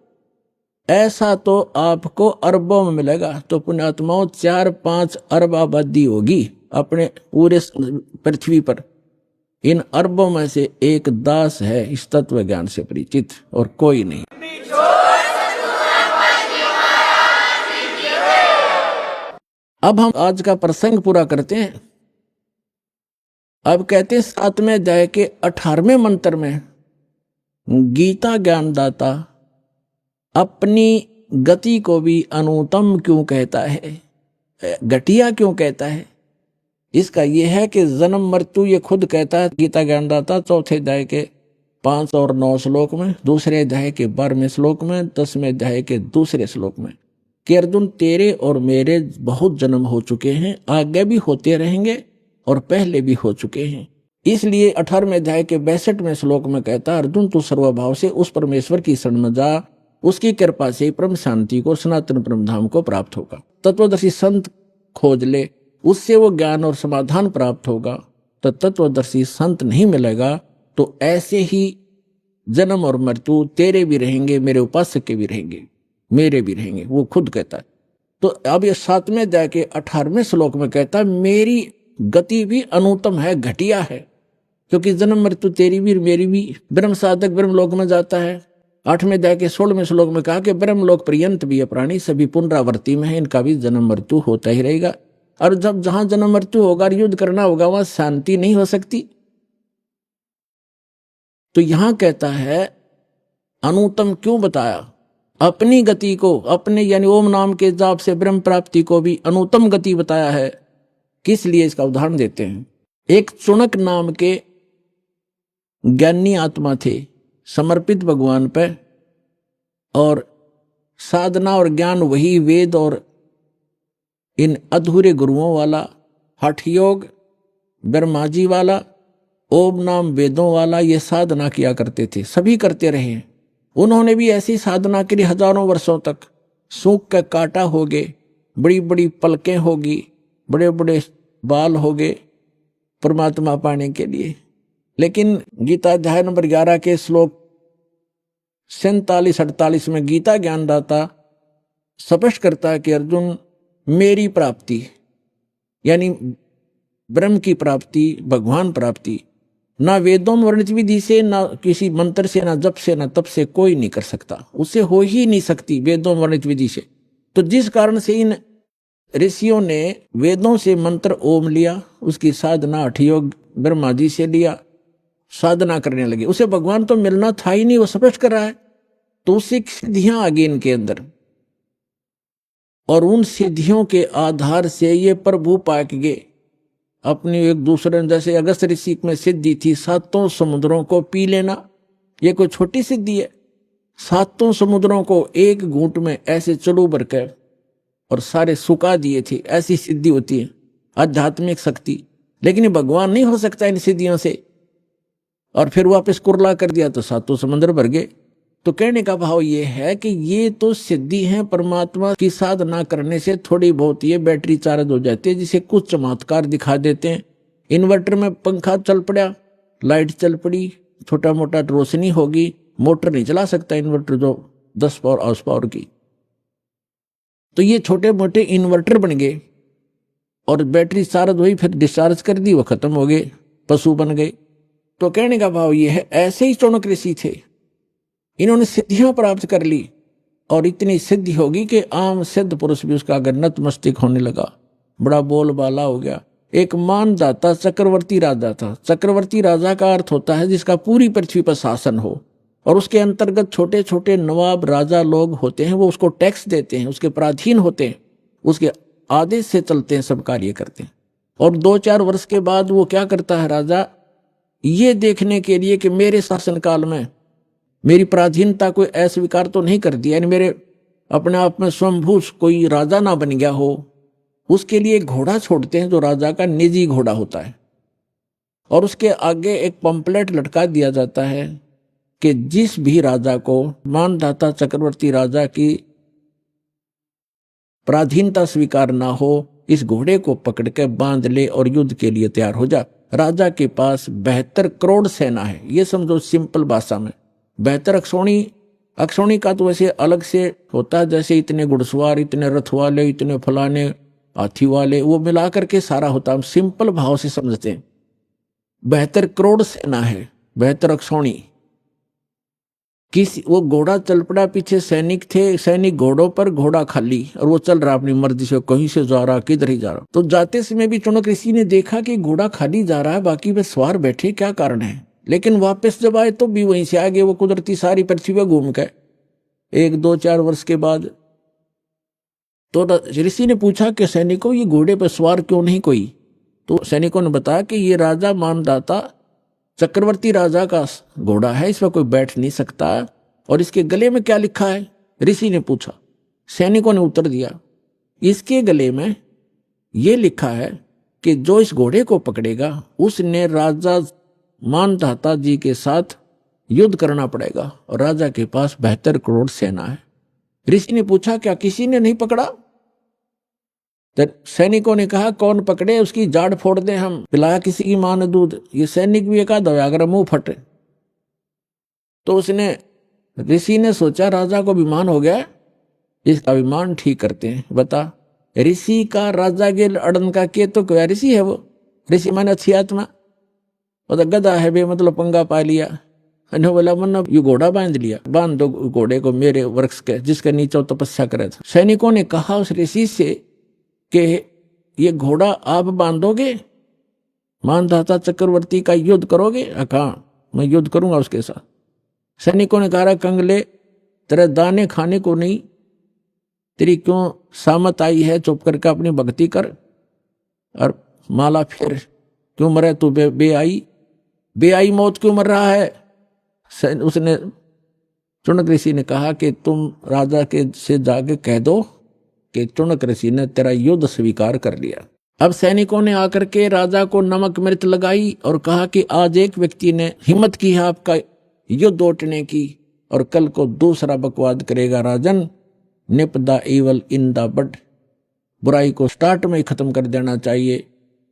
ऐसा तो आपको अरबों में मिलेगा। तो पुण्यात्माओं 4-5 अरब आबादी होगी अपने पूरे पृथ्वी पर। इन अरबों में से एक दास है इस तत्व ज्ञान से परिचित, और कोई नहीं। अब हम आज का प्रसंग पूरा करते हैं। अब कहते हैं 7वें अध्याय के 18वें मंत्र में गीता ज्ञानदाता अपनी गति को भी अनुत्तम क्यों कहता है, घटिया क्यों कहता है? इसका यह है कि जन्म मृत्यु ये खुद कहता है गीता ज्ञानदाता 4थे अध्याय के 5 और 9 श्लोक में, दूसरे अध्याय के 12वें श्लोक में, 10वें अध्याय के दूसरे श्लोक में, कि अर्जुन तेरे और मेरे बहुत जन्म हो चुके हैं, आगे भी होते रहेंगे और पहले भी हो चुके हैं। इसलिए 18वें अध्याय के 62वें श्लोक में कहता अर्जुन तू सर्वभाव से उस परमेश्वर की शरण में जा, उसकी कृपा से परम शांति को, सनातन परम धाम को प्राप्त होगा। तत्वदर्शी संत खोज ले, उससे वो ज्ञान और समाधान प्राप्त होगा। तो तत्वदर्शी संत नहीं मिलेगा तो ऐसे ही जन्म और मृत्यु तेरे भी रहेंगे, मेरे उपासक के भी रहेंगे, मेरे भी रहेंगे, वो खुद कहता है। तो अब ये 7वें अध्याय के 18वें श्लोक में कहता है मेरी गति भी अनुत्तम है, घटिया है, क्योंकि जन्म मृत्यु तेरी भी मेरी भी। ब्रह्म साधक ब्रह्मलोक में जाता है। 8वें अध्याय के 16वें श्लोक में कहा कि ब्रह्मलोक पर्यंत भी ये प्राणी सभी पुनरावृत्ति में है, इनका भी जन्म मृत्यु होता ही रहेगा। और जब जहां जन्म मृत्यु होगा, युद्ध करना होगा, वहां शांति नहीं हो सकती। तो यहां कहता है अनुत्तम क्यों बताया? अपनी गति को, अपने यानी ओम नाम के जाप से ब्रह्म प्राप्ति को भी अनुत्तम गति बताया है। किस लिए? इसका उदाहरण देते हैं। एक चुनक नाम के ज्ञानी आत्मा थे, समर्पित भगवान पे, और साधना और ज्ञान वही वेद और इन अधूरे गुरुओं वाला, हठ योग ब्रह्मा जी वाला, ओम नाम वेदों वाला, ये साधना किया करते थे, सभी करते रहे। उन्होंने भी ऐसी साधना करी हजारों वर्षों तक। सूख के काटा हो गए, बड़ी बड़ी पलकें होगी, बड़े बड़े बाल हो गए परमात्मा पाने के लिए। लेकिन गीता अध्याय नंबर 11 के श्लोक 47-48 में गीता ज्ञानदाता स्पष्ट करता है कि अर्जुन मेरी प्राप्ति यानी ब्रह्म की प्राप्ति, भगवान प्राप्ति ना वेदों में वर्णित विधि से, ना किसी मंत्र से, ना जप से, ना तप से कोई नहीं कर सकता। उससे हो ही नहीं सकती वेदों में वर्णित विधि से। तो जिस कारण से इन ऋषियों ने वेदों से मंत्र ओम लिया, उसकी साधना हठ योग ब्रह्मा जी से लिया, साधना करने लगे। उसे भगवान तो मिलना था ही नहीं, वो स्पष्ट कर रहा है। तो उससे सिद्धियां आ गई इनके अंदर, और उन सिद्धियों के आधार से ये प्रभु पाक गए अपनी एक दूसरे। जैसे अगस्त ऋषि में सिद्धि थी 7 समुद्रों को पी लेना, ये कोई छोटी सिद्धि है? 7 समुद्रों को एक घूंट में ऐसे चलू भर कर और सारे सुखा दिए थे, ऐसी सिद्धि होती है आध्यात्मिक शक्ति। लेकिन भगवान नहीं हो सकता इन सिद्धियों से। और फिर वापस कुरला कर दिया तो 7 समुद्र भर गए। तो कहने का भाव ये है कि ये तो सिद्धि है, परमात्मा की साधना करने से थोड़ी बहुत ये बैटरी चार्ज हो जाती है, जिसे कुछ चमत्कार दिखा देते हैं। इन्वर्टर में पंखा चल पड़ा, लाइट चल पड़ी, छोटा मोटा रोशनी होगी, मोटर नहीं चला सकता इन्वर्टर जो 10 पावर हाउस पावर की। तो ये छोटे मोटे इन्वर्टर बन गए और बैटरी चार्ज हुई, फिर डिस्चार्ज कर दी, वो खत्म हो गए, पशु बन गए। तो कहने का भाव ये है, ऐसे ही चौनक ऋषि थे, इन्होंने सिद्धियां प्राप्त कर ली और इतनी सिद्धि होगी कि आम सिद्ध पुरुष भी उसका अगर नतमस्तक होने लगा, बड़ा बोलबाला हो गया। एक मानदाता चक्रवर्ती राजा था। चक्रवर्ती राजा का अर्थ होता है जिसका पूरी पृथ्वी पर शासन हो, और उसके अंतर्गत छोटे छोटे नवाब राजा लोग होते हैं, वो उसको टैक्स देते हैं, उसके पराधीन होते हैं, उसके आदेश से चलते हैं, सब कार्य करते हैं। और 2-4 वर्ष के बाद वो क्या करता है राजा, ये देखने के लिए कि मेरे शासनकाल में मेरी पराधीनता कोई अस्वीकार तो नहीं कर दिया, यानी मेरे अपने आप में स्वयंभू कोई राजा ना बन गया हो, उसके लिए एक घोड़ा छोड़ते हैं जो राजा का निजी घोड़ा होता है, और उसके आगे एक पंपलेट लटका दिया जाता है कि जिस भी राजा को मानदाता चक्रवर्ती राजा की पराधीनता स्वीकार ना हो, इस घोड़े को पकड़ के बांध ले और युद्ध के लिए तैयार हो जा। राजा के पास 72 करोड़ सेना है, ये समझो सिंपल भाषा में। 72 अक्षौणी का तो वैसे अलग से होता है, जैसे इतने घुड़सवार, इतने रथ वाले, इतने फलाने हाथी वाले, वो मिलाकर के सारा होता है, हम सिंपल भाव से समझते हैं। 72 करोड़ सेना है, 72 अक्षौणी। वो घोड़ा चल पड़ा, पीछे सैनिक थे, सैनिक घोड़ों पर, घोड़ा खाली, और वो चल रहा अपनी मर्जी से, कहीं से जा रहा, किधर ही जा रहा। तो जाते समय भी चौनक ऋषि ने देखा कि घोड़ा खाली जा रहा है, बाकी वे सवार बैठे, क्या कारण है। लेकिन वापस जब आए तो भी वहीं से आगे वो कुदरती सारी पृथ्वी पर घूम के 1, 2, 4 वर्ष के बाद तो ऋषि ने पूछा कि सैनिकों ये घोड़े पर सवार क्यों नहीं कोई। तो सैनिकों ने बताया कि ये राजा मानदाता चक्रवर्ती राजा का घोड़ा है, इसमें कोई बैठ नहीं सकता। और इसके गले में क्या लिखा है, ऋषि ने पूछा। सैनिकों ने उत्तर दिया, इसके गले में ये लिखा है कि जो इस घोड़े को पकड़ेगा उसने राजा मानदाता जी के साथ युद्ध करना पड़ेगा, और राजा के पास 72 करोड़ सेना है। ऋषि ने पूछा, क्या किसी ने नहीं पकड़ा। तो सैनिकों ने कहा, कौन पकड़े, उसकी जाड़ फोड़ दें हम, पिलाया किसी की मां ने दूध। ये सैनिक भी एक आधा अगर मुंह फटे। तो उसने ऋषि ने सोचा राजा को अभिमान हो गया, इसका अभिमान ठीक करते हैं। बता, ऋषि का राजा के अड़न का के तो क्या ऋषि है वो, ऋषि माने अच्छी आत्मा, वो तो गधा है बे, मतलब पंगा पा लिया। बोला मन ये घोड़ा बांध लिया, बांध दो घोड़े को मेरे वृक्ष के जिसके नीचे तपस्या करे था। सैनिकों ने कहा उस ऋषि से कि ये घोड़ा आप बांधोगे, मानदाता चक्रवर्ती का युद्ध करोगे। कहा मैं युद्ध करूंगा उसके साथ। सैनिकों ने कहा, कंगले तेरे दाने खाने को नहीं, तेरी क्यों सामत आई है, चुप करके अपनी भक्ति कर और माला फेर, क्यों मरे तू बेआई मौत क्यों मर रहा है। उसने चुनक ऋषि ने कहा कि तुम राजा के से जाके कह दो कि चुनक ऋषि ने तेरा युद्ध स्वीकार कर लिया। अब सैनिकों ने आकर के राजा को नमक मिर्च लगाई और कहा कि आज एक व्यक्ति ने हिम्मत की है आपका युद्ध उठने की, और कल को दूसरा बकवाद करेगा। Rajan, nip the evil in the bud, बुराई को स्टार्ट में ही खत्म कर देना चाहिए।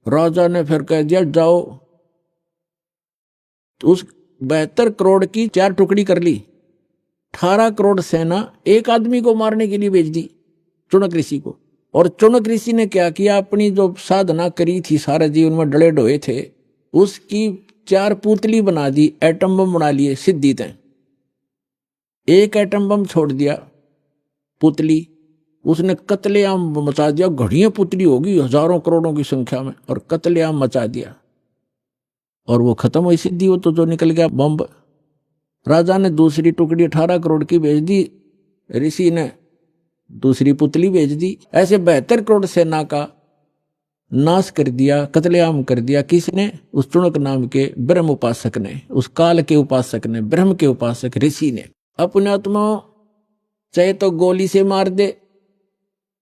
राजा ने फिर कह दिया जाओ। तो उस 72 करोड़ की 4 टुकड़ी कर ली, 18 करोड़ सेना एक आदमी को मारने के लिए भेज दी, चुनक ऋषि को। और चुनक ऋषि ने क्या किया, अपनी जो साधना करी थी सारे जीवन में डले ढोए थे, उसकी 4 पुतली बना दी, एटम बम बना लिए सिद्धि तय। एक एटम बम छोड़ दिया पुतली, उसने कत्लेआम मचा दिया। घड़ियां पुतली होगी हजारों करोड़ों की संख्या में, और कत्लेआम मचा दिया, और वो खत्म हुई सिद्धि। वो तो जो निकल गया बम। राजा ने दूसरी टुकड़ी 18 करोड़ की भेज दी, ऋषि ने दूसरी पुतली भेज दी। ऐसे 72 करोड़ सेना का नाश कर दिया, कत्लेआम कर दिया। किसने, उस चुनक नाम के ब्रह्म उपासक ने, उस काल के उपासक ने, ब्रह्म के उपासक ऋषि ने। अपने आत्मा चाहे तो गोली से मार दे,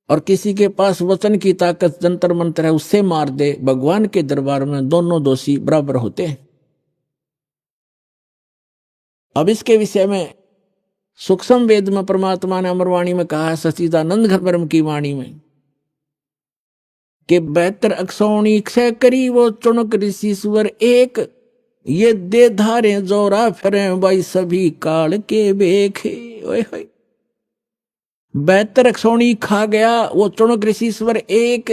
और किसी के पास वचन की ताकत जंतर मंत्र है उससे मार दे, भगवान के दरबार में दोनों दोषी बराबर होते हैं। अब इसके विषय में सूक्ष्म वेद में परमात्मा ने अमरवाणी में कहा है, सच्चिदानंद घन ब्रह्म की वाणी में, कि 72 अक्षौणी क्षय करी वो चुनक ऋषि सुवर एक, ये दे धारे जोरा फिरे भाई सभी काल के बेखे। ओए होए, 72 अक्षौणी खा गया वो चुनक ऋषिश्वर एक।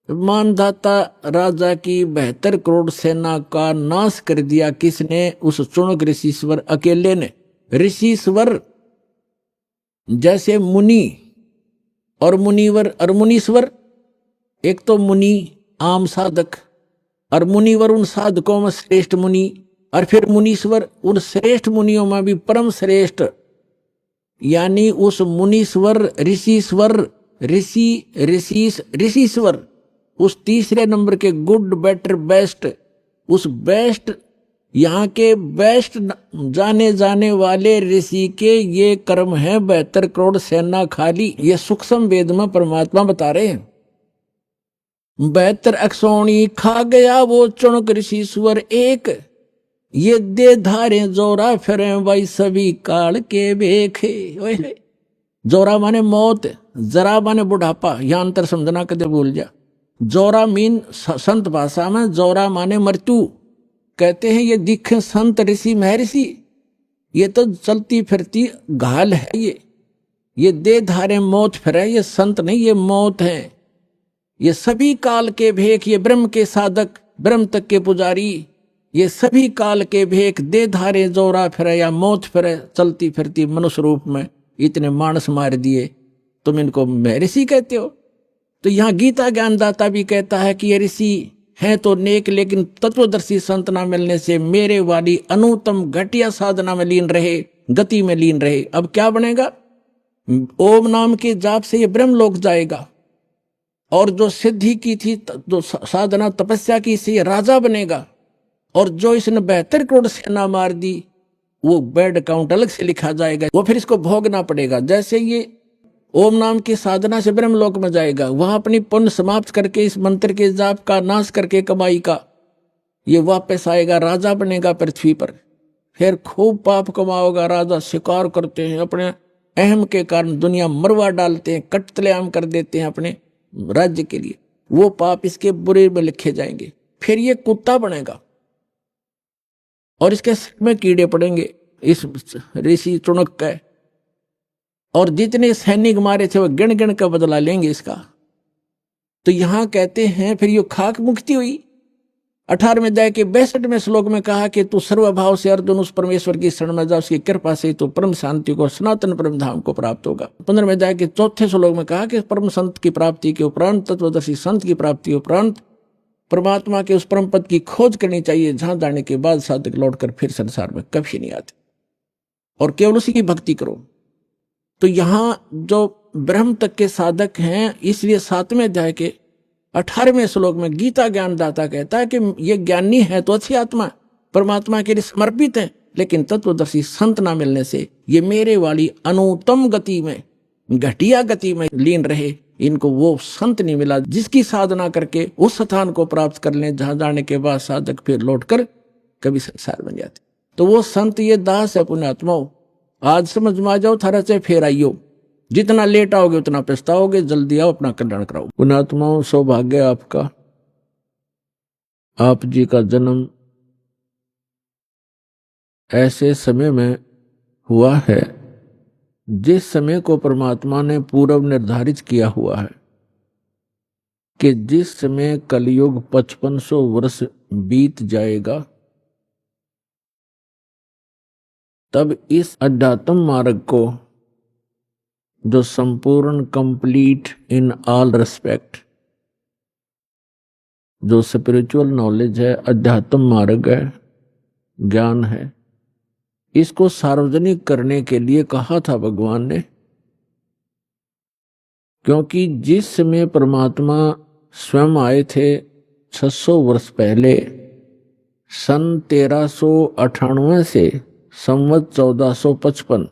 मानदाता राजा की 72 करोड़ सेना का नाश कर दिया। किसने, उस चुनक ऋषिश्वर अकेले ने। ऋषिश्वर जैसे मुनि और मुनिवर और मुनीश्वर, एक तो मुनि आम साधक, और मुनिवर उन साधकों में श्रेष्ठ मुनि, और फिर मुनीश्वर उन श्रेष्ठ मुनियों में भी परम श्रेष्ठ, यानी उस मुनीश्वर ऋषिश्वर ऋषिश्वर उस तीसरे नंबर के गुड बेटर बेस्ट, उस बेस्ट यहाँ के बेस्ट जाने जाने वाले ऋषि के ये कर्म है 72 करोड़ सेना खाली। ये सूक्ष्म वेद में परमात्मा बता रहे हैं। 72 अक्षौणी खा गया वो चुनक ऋषिश्वर एक, ये दे धारे जोरा फिरे भाई सभी काल के बेखे। जोरा माने मौत, जरा माने बुढ़ापा, यहां अंतर समझना कदे भूल जा। जोरा मीन संत भाषा में जोरा माने मृत्यु। कहते हैं ये दिखे संत ऋषि महर्षि, ये तो चलती फिरती घाल है, ये देह धारे मौत फिरे, ये संत नहीं ये मौत है। ये सभी काल के भेख, ये ब्रह्म के साधक, ब्रह्म तक के पुजारी, ये सभी काल के भेख, दे धारे जोरा फिरे या मौत फिरे, चलती फिरती मनुष्य रूप में इतने मानस मार दिए, तुम इनको महर्षि कहते हो। तो यहाँ गीता ज्ञानदाता भी कहता है कि ये ऋषि हैं तो नेक, लेकिन तत्वदर्शी संत ना मिलने से मेरे वाली अनुत्तम घटिया साधना में लीन रहे, गति में लीन रहे। अब क्या बनेगा? ओम नाम के जाप से ये ब्रह्म लोक जाएगा, और जो सिद्धि की थी, जो साधना तपस्या की, से ये राजा बनेगा। और जो इसने 72 करोड़ सेना मार दी, वो बैड अकाउंट अलग से लिखा जाएगा, वो फिर इसको भोगना पड़ेगा। जैसे ये ओम नाम की साधना से ब्रह्मलोक में जाएगा, वहां अपनी पुण्य समाप्त करके इस मंत्र के जाप का नाश करके कमाई का ये वापस आएगा, राजा बनेगा पृथ्वी पर। फिर खूब पाप कमाओगा। राजा शिकार करते हैं, अपने अहम के कारण दुनिया मरवा डालते हैं, कत्लेआम कर देते हैं अपने राज्य के लिए, वो पाप इसके बुरे में लिखे जाएंगे। फिर ये कुत्ता बनेगा और इसके सिर में कीड़े पड़ेंगे, इस ऋषि चुनक का। और जितने सैनिक मारे थे वो गिन गिन का बदला लेंगे इसका। तो यहां कहते हैं फिर ये खाक मुक्ति हुई। 18वें अध्याय के 62वें श्लोक में कहा कि तू सर्वभाव से अर्जुन उस परमेश्वर की शरण में जा, उसकी कृपा से तो परम शांति को, सनातन परम धाम को प्राप्त होगा। 15वें अध्याय के 4थे श्लोक में कहा कि परम संत की प्राप्ति के उपरांत, तत्वदर्शी संत की प्राप्ति के उपरांत परमात्मा के उस परम पद की खोज करनी चाहिए, जहां जाने के बाद साधक लौटकर फिर संसार में कभी नहीं आते, और केवल उसी की भक्ति करो। तो यहां जो ब्रह्म तक के साधक हैं, इसलिए 7वें अध्याय के 18वें श्लोक में गीता ज्ञानदाता कहता है कि ये ज्ञानी है तो अच्छी आत्मा, परमात्मा के लिए समर्पित है, लेकिन तत्वदर्शी संत ना मिलने से ये मेरे वाली अनुत्तम गति में, घटिया गति में लीन रहे। इनको वो संत नहीं मिला जिसकी साधना करके उस स्थान को प्राप्त कर लें, जहां जाने के बाद साधक फिर लौटकर कभी संसार बन जाते। तो वो संत ये दास है पुण्यात्माओं। आज समझ में आ जाओ, थारा से फेर आइयो। जितना लेट आओगे उतना पछताओगे, जल्दी आओ, अपना कल्याण कराओ। पुण्यात्माओं, सौभाग्य आपका, आप जी का जन्म ऐसे समय में हुआ है जिस समय को परमात्मा ने पूर्व निर्धारित किया हुआ है कि जिस समय कलयुग 5500 वर्ष बीत जाएगा, तब इस अध्यात्म मार्ग को, जो संपूर्ण, कंप्लीट इन ऑल रिस्पेक्ट, जो स्पिरिचुअल नॉलेज है, अध्यात्म मार्ग है, ज्ञान है, इसको सार्वजनिक करने के लिए कहा था भगवान ने। क्योंकि जिस समय परमात्मा स्वयं आए थे 600 वर्ष पहले, सन 1398 से संवत 1455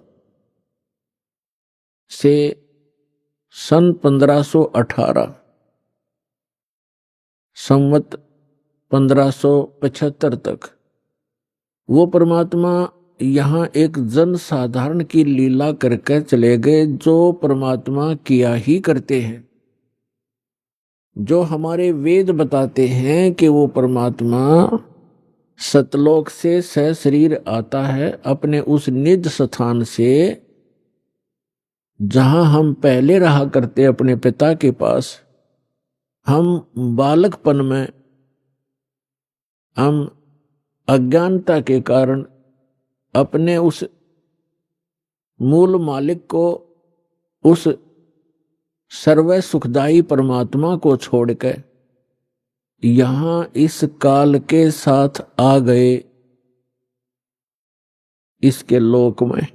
से सन 1518 संवत 1575 तक वो परमात्मा यहाँ एक जन साधारण की लीला करके चले गए, जो परमात्मा किया ही करते हैं। जो हमारे वेद बताते हैं कि वो परमात्मा सतलोक से सशरीर आता है, अपने उस निज स्थान से जहां हम पहले रहा करते अपने पिता के पास। हम बालकपन में हम अज्ञानता के कारण अपने उस मूल मालिक को, उस सर्व सुखदायी परमात्मा को छोड़कर यहां इस काल के साथ आ गए इसके लोक में।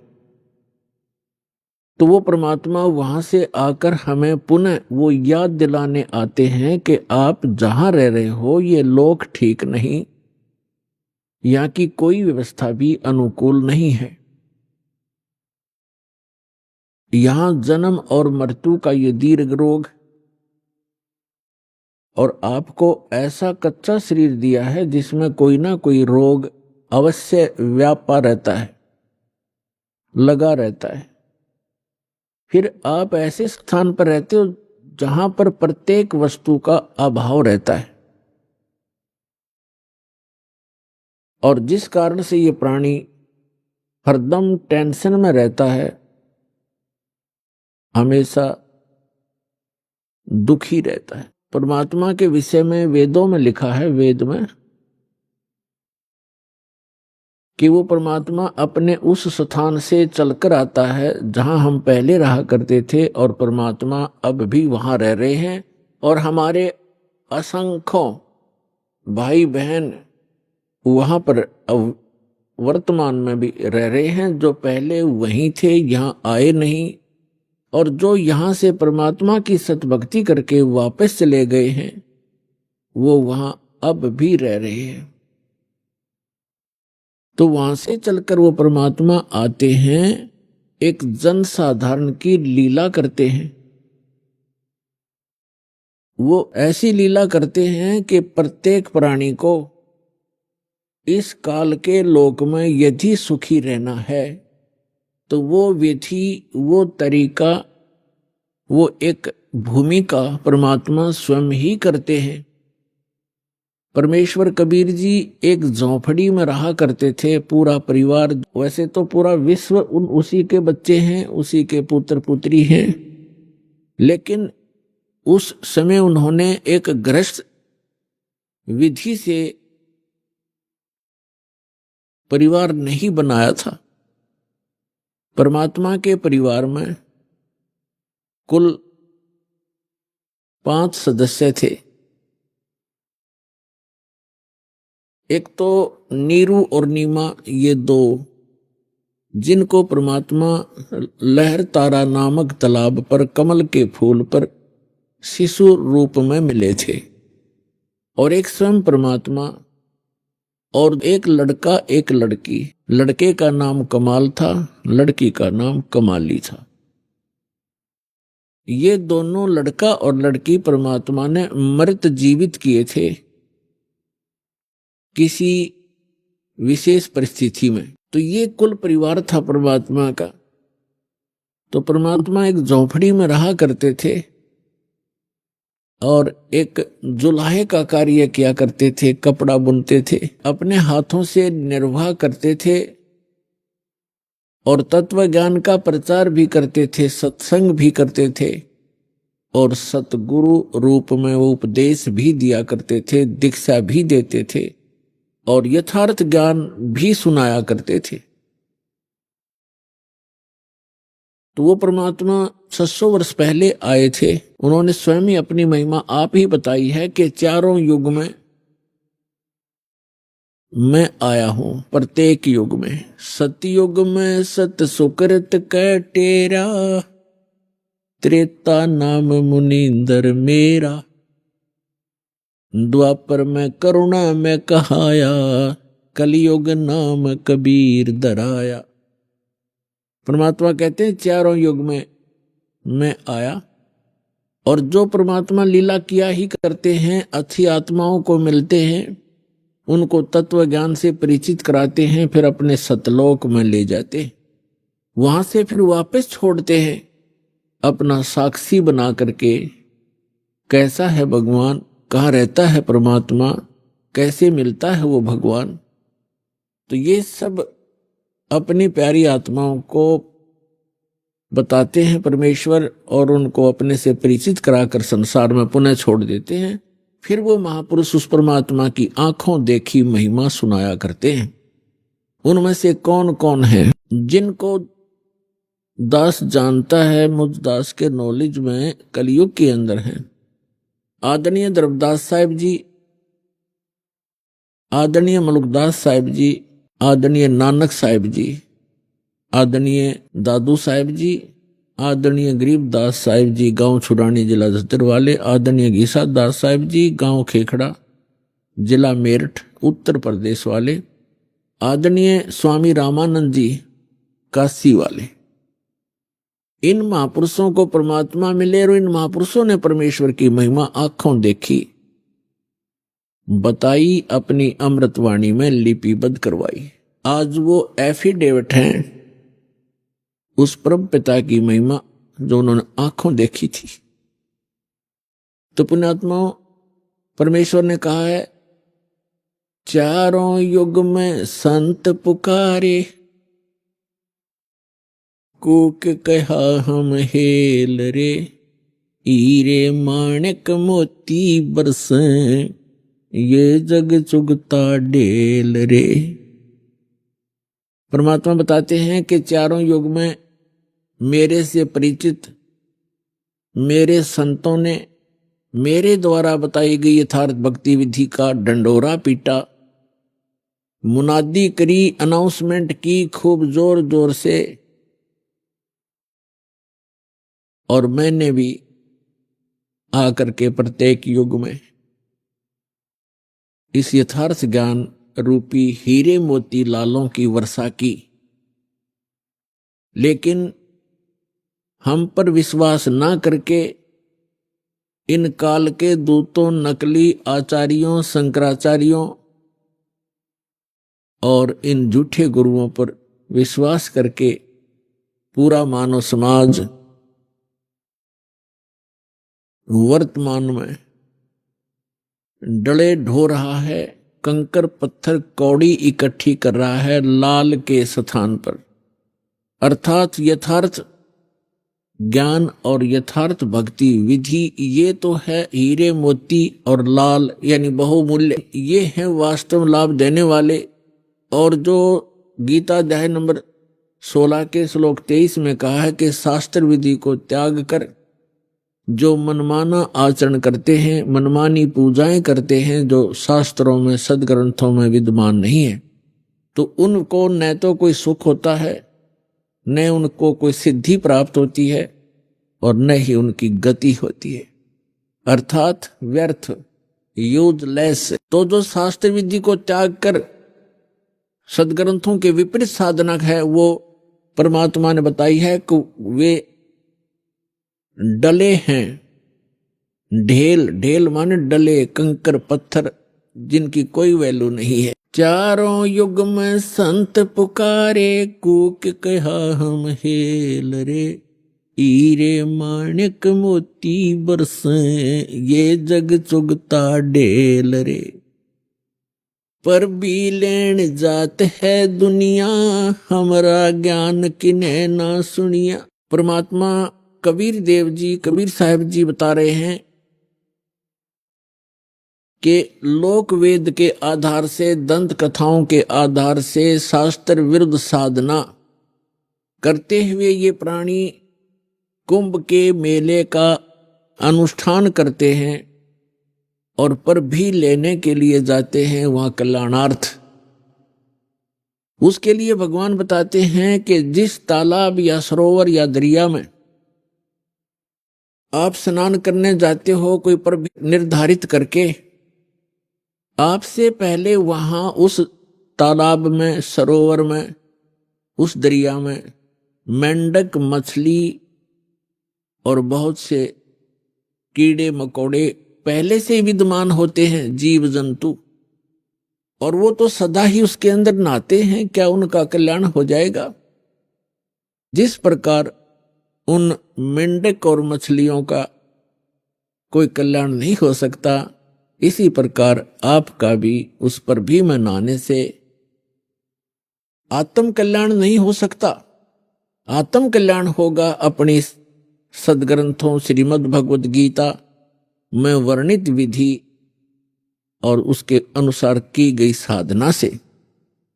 तो वो परमात्मा वहां से आकर हमें पुनः वो याद दिलाने आते हैं कि आप जहां रह रहे हो ये लोक ठीक नहीं, यहाँ की कोई व्यवस्था भी अनुकूल नहीं है। यहां जन्म और मृत्यु का ये दीर्घ रोग, और आपको ऐसा कच्चा शरीर दिया है जिसमें कोई ना कोई रोग अवश्य व्यापा रहता है, लगा रहता है। फिर आप ऐसे स्थान पर रहते हो जहां पर प्रत्येक वस्तु का अभाव रहता है, और जिस कारण से ये प्राणी हरदम टेंशन में रहता है, हमेशा दुखी रहता है। परमात्मा के विषय में वेदों में लिखा है, वेद में, कि वो परमात्मा अपने उस स्थान से चलकर आता है जहां हम पहले रहा करते थे, और परमात्मा अब भी वहां रह रहे हैं, और हमारे असंख्यों भाई बहन वहां पर वर्तमान में भी रह रहे हैं, जो पहले वहीं थे, यहां आए नहीं, और जो यहां से परमात्मा की सतभक्ति करके वापस चले गए हैं, वो वहां अब भी रह रहे हैं। तो वहां से चलकर वो परमात्मा आते हैं, एक जन साधारण की लीला करते हैं। वो ऐसी लीला करते हैं कि प्रत्येक प्राणी को इस काल के लोक में यदि सुखी रहना है, तो वो विधि, वो तरीका, वो एक भूमिका परमात्मा स्वयं ही करते हैं। परमेश्वर कबीर जी एक झोंपड़ी में रहा करते थे, पूरा परिवार, वैसे तो पूरा विश्व उसी के बच्चे हैं, उसी के पुत्र पुत्री हैं, लेकिन उस समय उन्होंने एक गृहस्थ विधि से परिवार नहीं बनाया था। परमात्मा के परिवार में कुल 5 सदस्य थे। एक तो नीरू और नीमा, ये 2, जिनको परमात्मा लहर तारा नामक तालाब पर कमल के फूल पर शिशु रूप में मिले थे, और एक स्वयं परमात्मा, और एक लड़का एक लड़की। लड़के का नाम कमाल था, लड़की का नाम कमाली था। ये दोनों, लड़का और लड़की, परमात्मा ने मृत जीवित किए थे किसी विशेष परिस्थिति में। तो ये कुल परिवार था परमात्मा का। तो परमात्मा एक झोंपड़ी में रहा करते थे, और एक जुलाहे का कार्य किया करते थे, कपड़ा बुनते थे, अपने हाथों से निर्वाह करते थे, और तत्व ज्ञान का प्रचार भी करते थे, सत्संग भी करते थे, और सतगुरु रूप में वो उपदेश भी दिया करते थे, दीक्षा भी देते थे, और यथार्थ ज्ञान भी सुनाया करते थे। तो वो परमात्मा 600 वर्ष पहले आए थे। उन्होंने स्वयं ही अपनी महिमा आप ही बताई है कि चारों युग में मैं आया हूं, प्रत्येक युग में। सतयुग में सत सुकृत कै टेरा, त्रेता नाम मुनींदर मेरा, द्वापर में करुणा में कहाया, कलयुग नाम कबीर धराया। परमात्मा कहते हैं चारों युग में मैं आया, और जो परमात्मा लीला किया ही करते हैं, अच्छी आत्माओं को मिलते हैं, उनको तत्व ज्ञान से परिचित कराते हैं, फिर अपने सतलोक में ले जाते हैं, वहां से फिर वापस छोड़ते हैं अपना साक्षी बना करके। कैसा है भगवान, कहाँ रहता है परमात्मा, कैसे मिलता है वो भगवान। तो ये सब अपनी प्यारी आत्माओं को बताते हैं परमेश्वर, और उनको अपने से परिचित कराकर संसार में पुनः छोड़ देते हैं। फिर वो महापुरुष उस परमात्मा की आंखों देखी महिमा सुनाया करते हैं। उनमें से कौन कौन है जिनको दास जानता है, मुझ दास के नॉलेज में कलयुग के अंदर है। आदरणीय धर्मदास साहिब जी, आदरणीय मलुकदास साहिब जी, आदरणीय नानक साहिब जी, आदरणीय दादू साहिब जी, आदरणीय गरीबदास साहिब जी, गांव छुड़ानी, जिला झज्जर वाले, आदरणीय घीसा दास साहिब जी, गांव खेखड़ा, जिला मेरठ, उत्तर प्रदेश वाले, आदरणीय स्वामी रामानंद जी, काशी वाले। इन महापुरुषों को परमात्मा मिले, और इन महापुरुषों ने परमेश्वर की महिमा आंखों देखी, बताई, अपनी अमृतवाणी में लिपिबद्ध करवाई। आज वो एफिडेविट हैं उस परम पिता की महिमा जो उन्होंने आंखों देखी थी। तो पुण्यात्मा, परमेश्वर ने कहा है, चारों युग में संत पुकारे, कूक कहा हम हेल रे, हीरे माणिक मोती बरसें, ये जग चुगता ढेल रे। परमात्मा बताते हैं कि चारों युग में मेरे से परिचित मेरे संतों ने मेरे द्वारा बताई गई यथार्थ भक्ति विधि का डंडोरा पीटा, मुनादी करी, अनाउंसमेंट की खूब जोर जोर से, और मैंने भी आकर के प्रत्येक युग में इस यथार्थ ज्ञान रूपी हीरे मोती लालों की वर्षा की। लेकिन हम पर विश्वास ना करके इन काल के दूतों, नकली आचार्यों, शंकराचार्यों और इन झूठे गुरुओं पर विश्वास करके पूरा मानव समाज वर्तमान में डले ढो रहा है, कंकर पत्थर कौड़ी इकट्ठी कर रहा है लाल के स्थान पर। अर्थात यथार्थ ज्ञान और यथार्थ भक्ति विधि, ये तो है हीरे मोती और लाल यानी बहुमूल्य, ये हैं वास्तव लाभ देने वाले। और जो गीता अध्याय नंबर 16 के श्लोक 23 में कहा है कि शास्त्र विधि को त्याग कर जो मनमाना आचरण करते हैं, मनमानी पूजाएं करते हैं जो शास्त्रों में, सदग्रंथों में विद्यमान नहीं है, तो उनको न तो कोई सुख होता है, न उनको कोई सिद्धि प्राप्त होती है, और न ही उनकी गति होती है, अर्थात व्यर्थ, यूजलेस। तो जो शास्त्र विधि को त्याग कर सदग्रंथों के विपरीत साधना है, वो परमात्मा ने बताई है कि वे डले हैं। ढेल, ढेल माने डले, कंकर पत्थर जिनकी कोई वैल्यू नहीं है। चारों युग में संत पुकारे, कूक कहा हम हेल रे, हीरे माणिक मोती बरसें, ये जग चुगता ढेल रे। पर भी लेन जात है दुनिया, हमारा ज्ञान किन्हे ना सुनिया। परमात्मा कबीर देव जी, कबीर साहब जी बता रहे हैं कि लोक वेद के आधार से, दंत कथाओं के आधार से शास्त्र विरुद्ध साधना करते हुए ये प्राणी कुंभ के मेले का अनुष्ठान करते हैं और पर भी लेने के लिए जाते हैं वहां कल्याणार्थ। उसके लिए भगवान बताते हैं कि जिस तालाब या सरोवर या दरिया में आप स्नान करने जाते हो, कोई पर निर्धारित करके, आपसे पहले वहां उस तालाब में, सरोवर में, उस दरिया में मेंढक, मछली और बहुत से कीड़े मकोड़े पहले से विद्यमान होते हैं, जीव जंतु, और वो तो सदा ही उसके अंदर नहाते हैं। क्या उनका कल्याण हो जाएगा? जिस प्रकार उन मेंढक और मछलियों का कोई कल्याण नहीं हो सकता, इसी प्रकार आपका भी उस पर भी में नहाने से आत्म कल्याण नहीं हो सकता। आत्म कल्याण होगा अपनी सदग्रंथों श्रीमद् भगवद गीता में वर्णित विधि और उसके अनुसार की गई साधना से।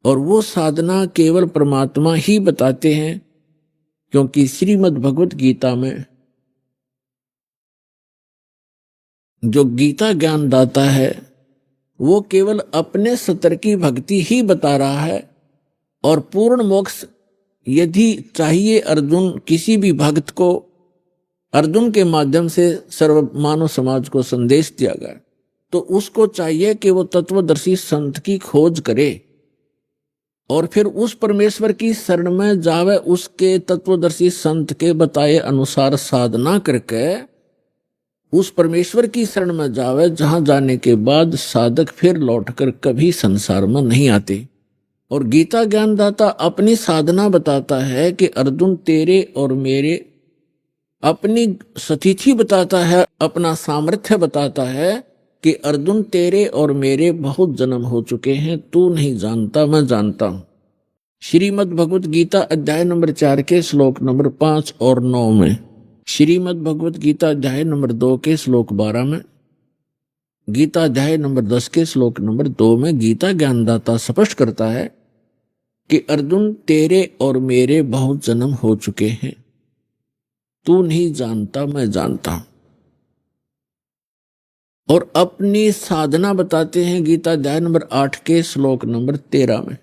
और वो साधना केवल परमात्मा ही बताते हैं, क्योंकि श्रीमद् भगवद गीता में जो गीता ज्ञान दाता है वो केवल अपने सतर की भक्ति ही बता रहा है। और पूर्ण मोक्ष यदि चाहिए अर्जुन, किसी भी भक्त को अर्जुन के माध्यम से सर्व मानव समाज को संदेश दिया गया, तो उसको चाहिए कि वो तत्वदर्शी संत की खोज करे और फिर उस परमेश्वर की शरण में जावे, उसके तत्वदर्शी संत के बताए अनुसार साधना करके उस परमेश्वर की शरण में जावे, जहां जाने के बाद साधक फिर लौटकर कभी संसार में नहीं आते। और गीता ज्ञानदाता अपनी साधना बताता है कि अर्जुन, तेरे और मेरे अपनी स्थिति बताता है, अपना सामर्थ्य बताता है कि अर्जुन तेरे और मेरे बहुत जन्म हो चुके हैं, तू नहीं जानता, मैं जानता हूं। श्रीमद् भगवत गीता अध्याय नंबर 4 के श्लोक नंबर 5 और 9 में, श्रीमद् भगवत गीता अध्याय नंबर 2 के श्लोक 12 में, गीता अध्याय नंबर 10 के श्लोक नंबर 2 में गीता ज्ञानदाता स्पष्ट करता है कि अर्जुन तेरे और मेरे बहुत जन्म हो चुके हैं, तू नहीं जानता, मैं जानता हूं। और अपनी साधना बताते हैं गीता अध्याय नंबर 8 के श्लोक नंबर 13 में,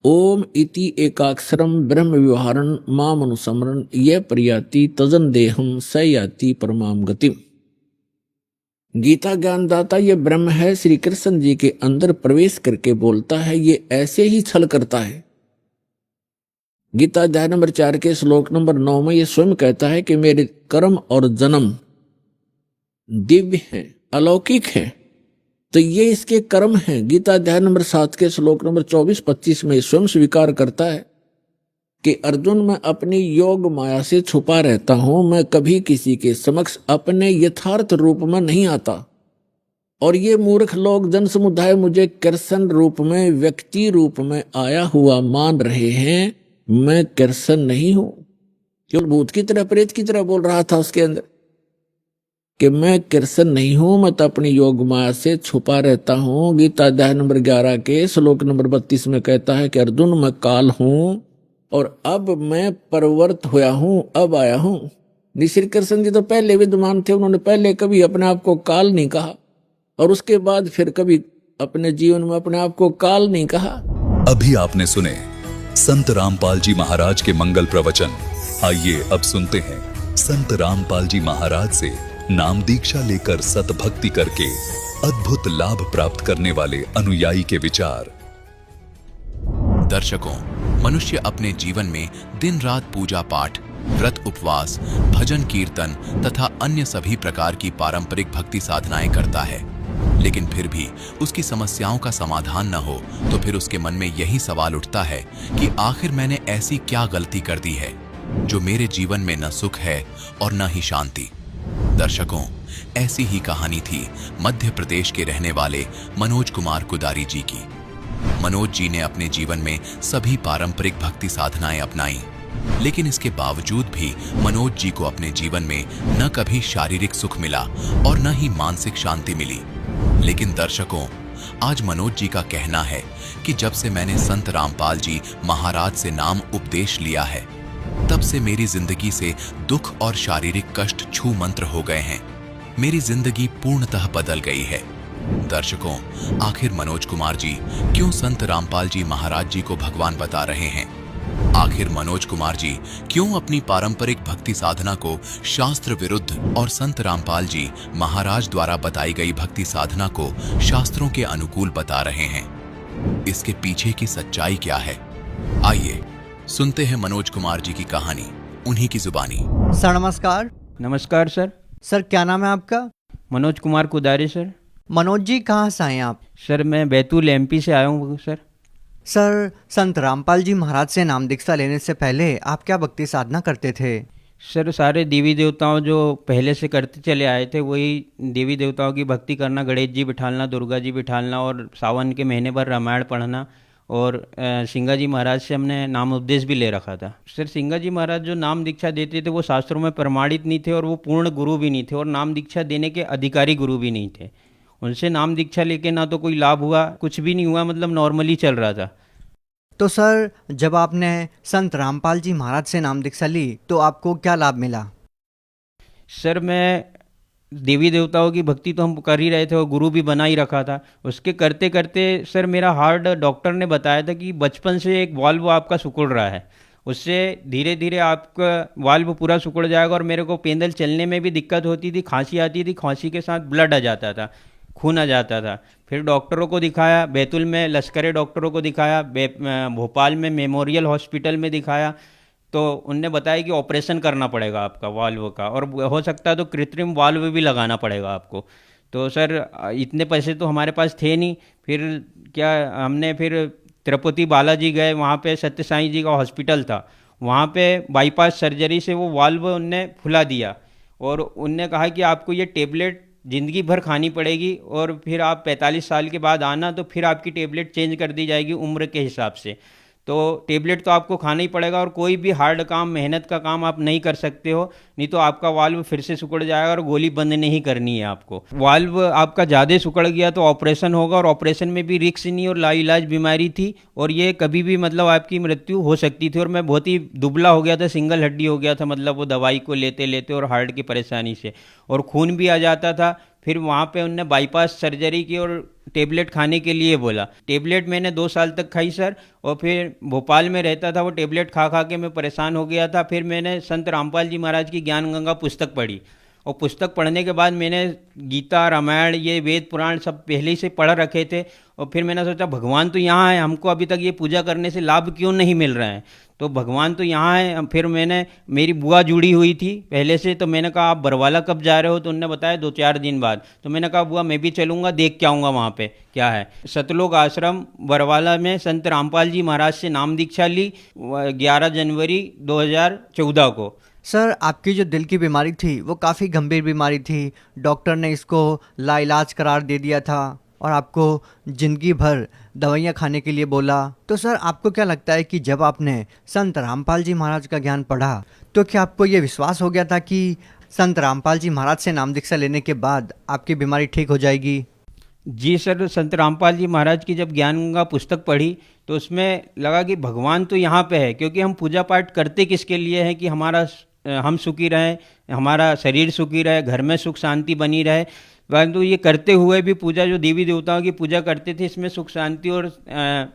ओम इति एकाक्षरम ब्रह्म व्यवहारन माम अनुसमरन ये प्रयाति तजन देहम स याति परमाम गतिम। गीता ज्ञानदाता ये ब्रह्म है, श्री कृष्ण जी के अंदर प्रवेश करके बोलता है, ये ऐसे ही छल करता है। गीता अध्याय नंबर 4 के श्लोक नंबर 9 में ये स्वयं कहता है कि मेरे कर्म और जन्म दिव्य हैं, अलौकिक हैं, तो ये इसके कर्म हैं। गीता अध्याय नंबर 7 के श्लोक नंबर 24-25 में स्वयं स्वीकार करता है कि अर्जुन मैं अपनी योग माया से छुपा रहता हूं, मैं कभी किसी के समक्ष अपने यथार्थ रूप में नहीं आता, और ये मूर्ख लोग जन समुदाय मुझे कृष्ण रूप में, व्यक्ति रूप में आया हुआ मान रहे हैं। मैं कृष्ण नहीं हूं। केवल भूत की तरह, प्रेत की तरह बोल रहा था उसके अंदर कि मैं कृष्ण नहीं हूं, मैं तो अपनी योग माया से छुपा रहता हूं। गीता अध्याय नंबर 11 के श्लोक नंबर 32 में कहता है कि अर्जुन मैं काल हूं और अब मैं परवर्त होया हूं, अब आया हूं। श्री कृष्ण जी तो पहले विद्यमान थे, उन्होंने पहले कभी अपने आप को काल नहीं कहा, और उसके बाद फिर कभी अपने जीवन में अपने आप को काल नहीं कहा। अभी आपने सुने संत रामपाल जी महाराज के मंगल प्रवचन। आइए अब सुनते हैं संत रामपाल जी महाराज से नाम दीक्षा लेकर सतभक्ति करके अद्भुत लाभ प्राप्त करने वाले अनुयायी के विचार। दर्शकों, मनुष्य अपने जीवन में दिन रात पूजा पाठ, व्रत उपवास, भजन कीर्तन तथा अन्य सभी प्रकार की पारंपरिक भक्ति साधनाएं करता है, लेकिन फिर भी उसकी समस्याओं का समाधान न हो तो फिर उसके मन में यही सवाल उठता है कि आखिर मैंने ऐसी क्या गलती कर दी है जो मेरे जीवन में न सुख है और न ही शांति। दर्शकों, ऐसी ही कहानी थी मध्य प्रदेश के रहने वाले मनोज कुमार कुदारी जी की। मनोज जी ने अपने जीवन में सभी पारंपरिक भक्ति साधनाएं अपनाई, लेकिन इसके बावजूद भी मनोज जी को अपने जीवन में न कभी शारीरिक सुख मिला और न ही मानसिक शांति मिली। लेकिन दर्शकों, आज मनोज जी का कहना है कि जब से मैंने संत रामपाल जी महाराज से नाम उपदेश लिया है, तब से मेरी जिंदगी से दुख और शारीरिक कष्ट छू मंत्र हो गए हैं। मेरी जिंदगी पूर्णतः बदल गई है। दर्शकों, आखिर मनोज कुमार जी क्यों संत रामपाल जी महाराज जी को भगवान बता रहे हैं? आखिर मनोज कुमार जी क्यों अपनी पारंपरिक भक्ति साधना को शास्त्र विरुद्ध और संत रामपाल जी महाराज द्वारा बताई गई भक्ति साधना को शास्त्रों के अनुकूल बता रहे हैं? इसके पीछे की सच्चाई क्या है? आइए सुनते हैं मनोज कुमार जी की कहानी, उन्हीं की जुबानी। सर नमस्कार। नमस्कार सर। सर क्या नाम है आपका? मनोज कुमार कुदारी सर। मनोज जी कहाँ से आए हैं आप? सर मैं बैतूल एमपी से आया हूँ सर। सर संत रामपाल जी महाराज से नाम दीक्षा लेने से पहले आप क्या भक्ति साधना करते थे? सर सारे देवी देवताओं जो पहले से करते चले आए थे वही देवी देवताओं की भक्ति करना, गणेश जी बिठालना, दुर्गा जी बिठालना और सावन के महीने भर रामायण पढ़ना, और सिंगा जी महाराज से हमने नाम उपदेश भी ले रखा था। सर सिंगा जी महाराज जो नाम दीक्षा देते थे वो शास्त्रों में प्रमाणित नहीं थे और वो पूर्ण गुरु भी नहीं थे और नाम दीक्षा देने के अधिकारी गुरु भी नहीं थे। उनसे नाम दीक्षा लेके ना तो कोई लाभ हुआ, कुछ भी नहीं हुआ, मतलब नॉर्मली चल रहा था। तो सर जब आपने संत रामपाल जी महाराज से नाम दीक्षा ली तो आपको क्या लाभ मिला? सर मैं देवी देवताओं की भक्ति तो हम कर ही रहे थे और गुरु भी बना ही रखा था। उसके करते करते सर मेरा हार्ट डॉक्टर ने बताया था कि बचपन से एक वाल्व आपका सिकुड़ रहा है, उससे धीरे धीरे आपका वाल्व पूरा सिकुड़ जाएगा। और मेरे को पैदल चलने में भी दिक्कत होती थी, खांसी आती थी, खांसी के साथ ब्लड आ जाता था, खून आ जाता था। फिर डॉक्टरों को दिखाया, बैतूल में लश्करे डॉक्टरों को दिखाया, भोपाल में मेमोरियल हॉस्पिटल में दिखाया, तो उनने बताया कि ऑपरेशन करना पड़ेगा आपका वाल्व का, और हो सकता है तो कृत्रिम वाल्व भी लगाना पड़ेगा आपको। तो सर इतने पैसे तो हमारे पास थे नहीं। फिर क्या हमने फिर तिरुपति बालाजी गए, वहाँ पे सत्य साईं जी का हॉस्पिटल था, वहाँ पे बाईपास सर्जरी से वो वाल्व उनने फुला दिया और उनने कहा कि आपको ये टेबलेट ज़िंदगी भर खानी पड़ेगी और फिर आप 45 साल के बाद आना तो फिर आपकी टेबलेट चेंज कर दी जाएगी उम्र के हिसाब से। तो टेबलेट तो आपको खाना ही पड़ेगा और कोई भी हार्ड काम, मेहनत का काम आप नहीं कर सकते हो, नहीं तो आपका वाल्व फिर से सिकुड़ जाएगा और गोली बंद नहीं करनी है आपको। वाल्व आपका ज़्यादा सिकुड़ गया तो ऑपरेशन होगा और ऑपरेशन में भी रिस्क नहीं और लाइलाज बीमारी थी और ये कभी भी मतलब आपकी मृत्यु हो सकती थी। और मैं बहुत ही दुबला हो गया था, सिंगल हड्डी हो गया था, मतलब वो दवाई को लेते लेते और हार्ट की परेशानी से, और खून भी आ जाता था। फिर वहाँ पे उनने बाईपास सर्जरी की और टेबलेट खाने के लिए बोला। टेबलेट मैंने 2 साल तक खाई सर, और फिर भोपाल में रहता था, वो टेबलेट खा खा के मैं परेशान हो गया था। फिर मैंने संत रामपाल जी महाराज की ज्ञान गंगा पुस्तक पढ़ी और पुस्तक पढ़ने के बाद मैंने गीता, रामायण, ये वेद पुराण सब पहले ही से पढ़ रखे थे। और फिर मैंने सोचा भगवान तो यहाँ है, हमको अभी तक ये पूजा करने से लाभ क्यों नहीं मिल रहा है, तो भगवान तो यहाँ है। फिर मैंने, मेरी बुआ जुड़ी हुई थी पहले से, तो मैंने कहा आप बरवाला कब जा रहे हो, तो उनने बताया 2-4 दिन बाद। तो मैंने कहा बुआ मैं भी चलूँगा, देख के आऊँगा वहाँ पे क्या है। सतलोक आश्रम बरवाला में संत रामपाल जी महाराज से नाम दीक्षा ली 11 जनवरी 2014 को। सर, आपकी जो दिल की बीमारी थी वो काफ़ी गंभीर बीमारी थी, डॉक्टर ने इसको लाइलाज करार दे दिया था और आपको ज़िंदगी भर दवाइयाँ खाने के लिए बोला। तो सर, आपको क्या लगता है कि जब आपने संत रामपाल जी महाराज का ज्ञान पढ़ा तो क्या आपको ये विश्वास हो गया था कि संत रामपाल जी महाराज से नाम दीक्षा लेने के बाद आपकी बीमारी ठीक हो जाएगी? जी सर, संत रामपाल जी महाराज की जब ज्ञान गंगा पुस्तक पढ़ी तो उसमें लगा कि भगवान तो यहाँ पे है, क्योंकि हम पूजा पाठ करते किसके लिए हैं कि हम सुखी रहें, हमारा शरीर सुखी रहे, घर में सुख शांति बनी रहे। परंतु ये करते हुए भी पूजा, जो देवी देवताओं की पूजा करते थे, इसमें सुख शांति और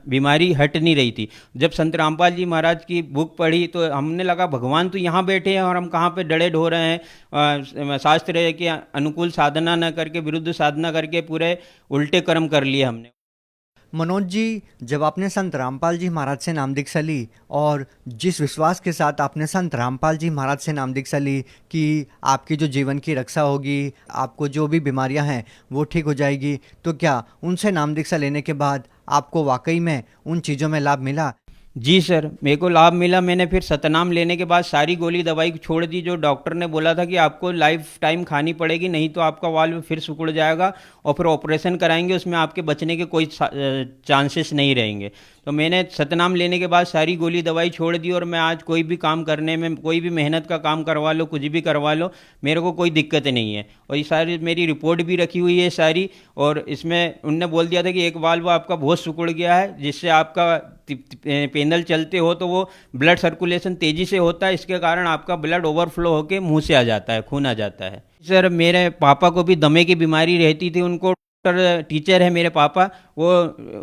बीमारी हट नहीं रही थी। जब संत रामपाल जी महाराज की बुक पढ़ी तो हमने लगा भगवान तो यहाँ बैठे हैं और हम कहाँ पे डरे ढो रहे हैं। शास्त्र के अनुकूल साधना न करके, विरुद्ध साधना करके पूरे उल्टे कर्म कर लिए हमने। मनोज जी, जब आपने संत रामपाल जी महाराज से नाम दीक्षा ली और जिस विश्वास के साथ आपने संत रामपाल जी महाराज से नाम दीक्षा ली कि आपकी जो जीवन की रक्षा होगी, आपको जो भी बीमारियां हैं वो ठीक हो जाएगी, तो क्या उनसे नाम दीक्षा लेने के बाद आपको वाकई में उन चीज़ों में लाभ मिला? जी सर, मेरे को लाभ मिला। मैंने फिर सतनाम लेने के बाद सारी गोली दवाई छोड़ दी जो डॉक्टर ने बोला था कि आपको लाइफ टाइम खानी पड़ेगी, नहीं तो आपका वाल्व फिर सिकुड़ जाएगा और फिर ऑपरेशन कराएंगे, उसमें आपके बचने के कोई चांसेस नहीं रहेंगे। तो मैंने सतनाम लेने के बाद सारी गोली दवाई छोड़ दी और मैं आज कोई भी काम करने में, कोई भी मेहनत का काम करवा लो, कुछ भी करवा लो, मेरे को कोई दिक्कत नहीं है। और ये सारी मेरी रिपोर्ट भी रखी हुई है सारी, और इसमें उनने बोल दिया था कि एक वाल्व आपका बहुत सिकुड़ गया है, जिससे आपका पेनल चलते हो तो वो ब्लड सर्कुलेशन तेज़ी से होता है, इसके कारण आपका ब्लड ओवरफ्लो होकर मुंह से आ जाता है, खून आ जाता है। सर, मेरे पापा को भी दमे की बीमारी रहती थी, उनको टीचर है मेरे पापा, वो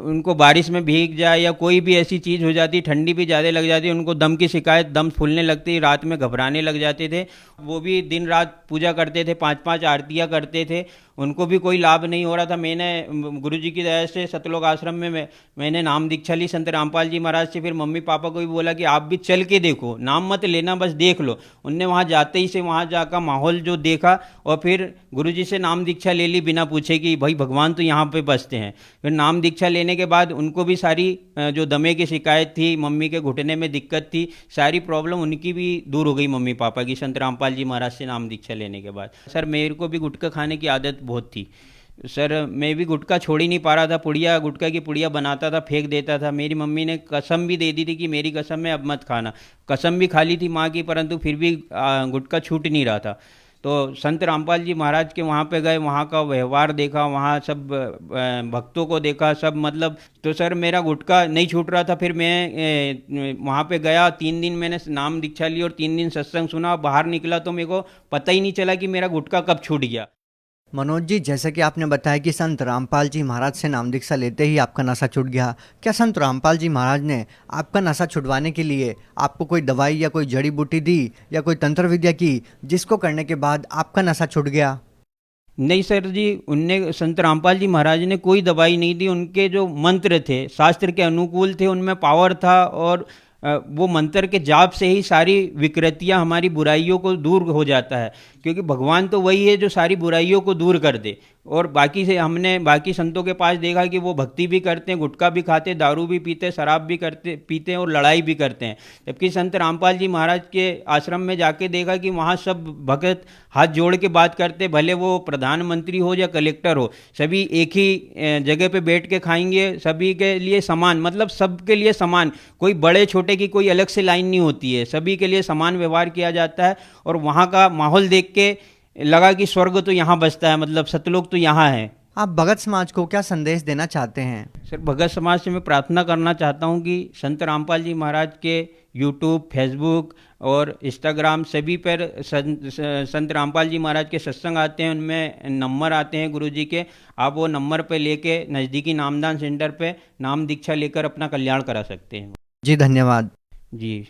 उनको बारिश में भीग जाए या कोई भी ऐसी चीज़ हो जाती, ठंडी भी ज़्यादा लग जाती, उनको दम की शिकायत, दम फूलने लगती, रात में घबराने लग जाते थे। वो भी दिन रात पूजा करते थे, 5-5 आरतियाँ करते थे, उनको भी कोई लाभ नहीं हो रहा था। मैंने गुरुजी की दया से सतलोक आश्रम में मैंने नाम दीक्षा ली संत रामपाल जी महाराज से। फिर मम्मी पापा को भी बोला कि आप भी चल के देखो, नाम मत लेना, बस देख लो। उनने वहाँ जाते ही से वहाँ जाकर माहौल जो देखा और फिर गुरुजी से नाम दीक्षा ले ली बिना पूछे कि भाई भगवान तो यहाँ पे बसते हैं। फिर नाम दीक्षा लेने के बाद उनको भी सारी जो दमे की शिकायत थी, मम्मी के घुटने में दिक्कत थी, सारी प्रॉब्लम उनकी भी दूर हो गई मम्मी पापा की संत रामपाल जी महाराज से नाम दीक्षा लेने के बाद। सर, मेरे को भी गुटखा खाने की आदत बहुत थी सर, मैं भी गुटखा छोड़ ही नहीं पा रहा था। पुड़िया, गुटखा की पुड़िया बनाता था, फेंक देता था। मेरी मम्मी ने कसम भी दे दी थी कि मेरी कसम है अब मत खाना, कसम भी खा ली थी माँ की, परंतु फिर भी गुटखा छूट नहीं रहा था। तो संत रामपाल जी महाराज के वहाँ पे गए, वहाँ का व्यवहार देखा, वहाँ सब भक्तों को देखा, सब मतलब, तो सर मेरा गुटखा नहीं छूट रहा था। फिर मैं वहाँ पे गया, 3 दिन मैंने नाम दीक्षा ली और 3 दिन सत्संग सुना। बाहर निकला तो मेरे को पता ही नहीं चला कि मेरा गुटखा कब छूट गया। मनोज जी, जैसे कि आपने बताया कि संत रामपाल जी महाराज से नाम दीक्षा लेते ही आपका नशा छूट गया, क्या संत रामपाल जी महाराज ने आपका नशा छुड़वाने के लिए आपको कोई दवाई या कोई जड़ी बूटी दी या कोई तंत्र विद्या की, जिसको करने के बाद आपका नशा छूट गया? नहीं सर जी, उनने, संत रामपाल जी महाराज ने कोई दवाई नहीं दी। उनके जो मंत्र थे शास्त्र के अनुकूल थे, उनमें पावर था और वो मंत्र के जाप से ही सारी विकृतियां, हमारी बुराइयों को दूर हो जाता है, क्योंकि भगवान तो वही है जो सारी बुराइयों को दूर कर दे। और बाकी से हमने बाकी संतों के पास देखा कि वो भक्ति भी करते हैं, गुटखा भी खाते, दारू भी पीते, शराब भी करते पीते हैं और लड़ाई भी करते हैं। जबकि संत रामपाल जी महाराज के आश्रम में जाके देखा कि वहाँ सब भगत हाथ जोड़ के बात करते, भले वो प्रधानमंत्री हो या कलेक्टर हो, सभी एक ही जगह पे बैठ के खाएंगे, सभी के लिए समान, मतलब सबके लिए समान, कोई बड़े छोटे की कोई अलग से लाइन नहीं होती है, सभी के लिए समान व्यवहार किया जाता है। और वहाँ का माहौल देख के लगा कि स्वर्ग तो यहाँ बसता है, मतलब सतलोक तो यहाँ है। आप भगत समाज को क्या संदेश देना चाहते हैं? सर, भगत समाज से मैं प्रार्थना करना चाहता हूँ कि संत रामपाल जी महाराज के यूट्यूब, फेसबुक और इंस्टाग्राम सभी पर संत रामपाल जी महाराज के सत्संग आते हैं, उनमें नंबर आते हैं गुरु जी के, आप वो नंबर पे लेके नज़दीकी नामदान सेंटर पे नाम दीक्षा लेकर अपना कल्याण करा सकते हैं। जी धन्यवाद। जी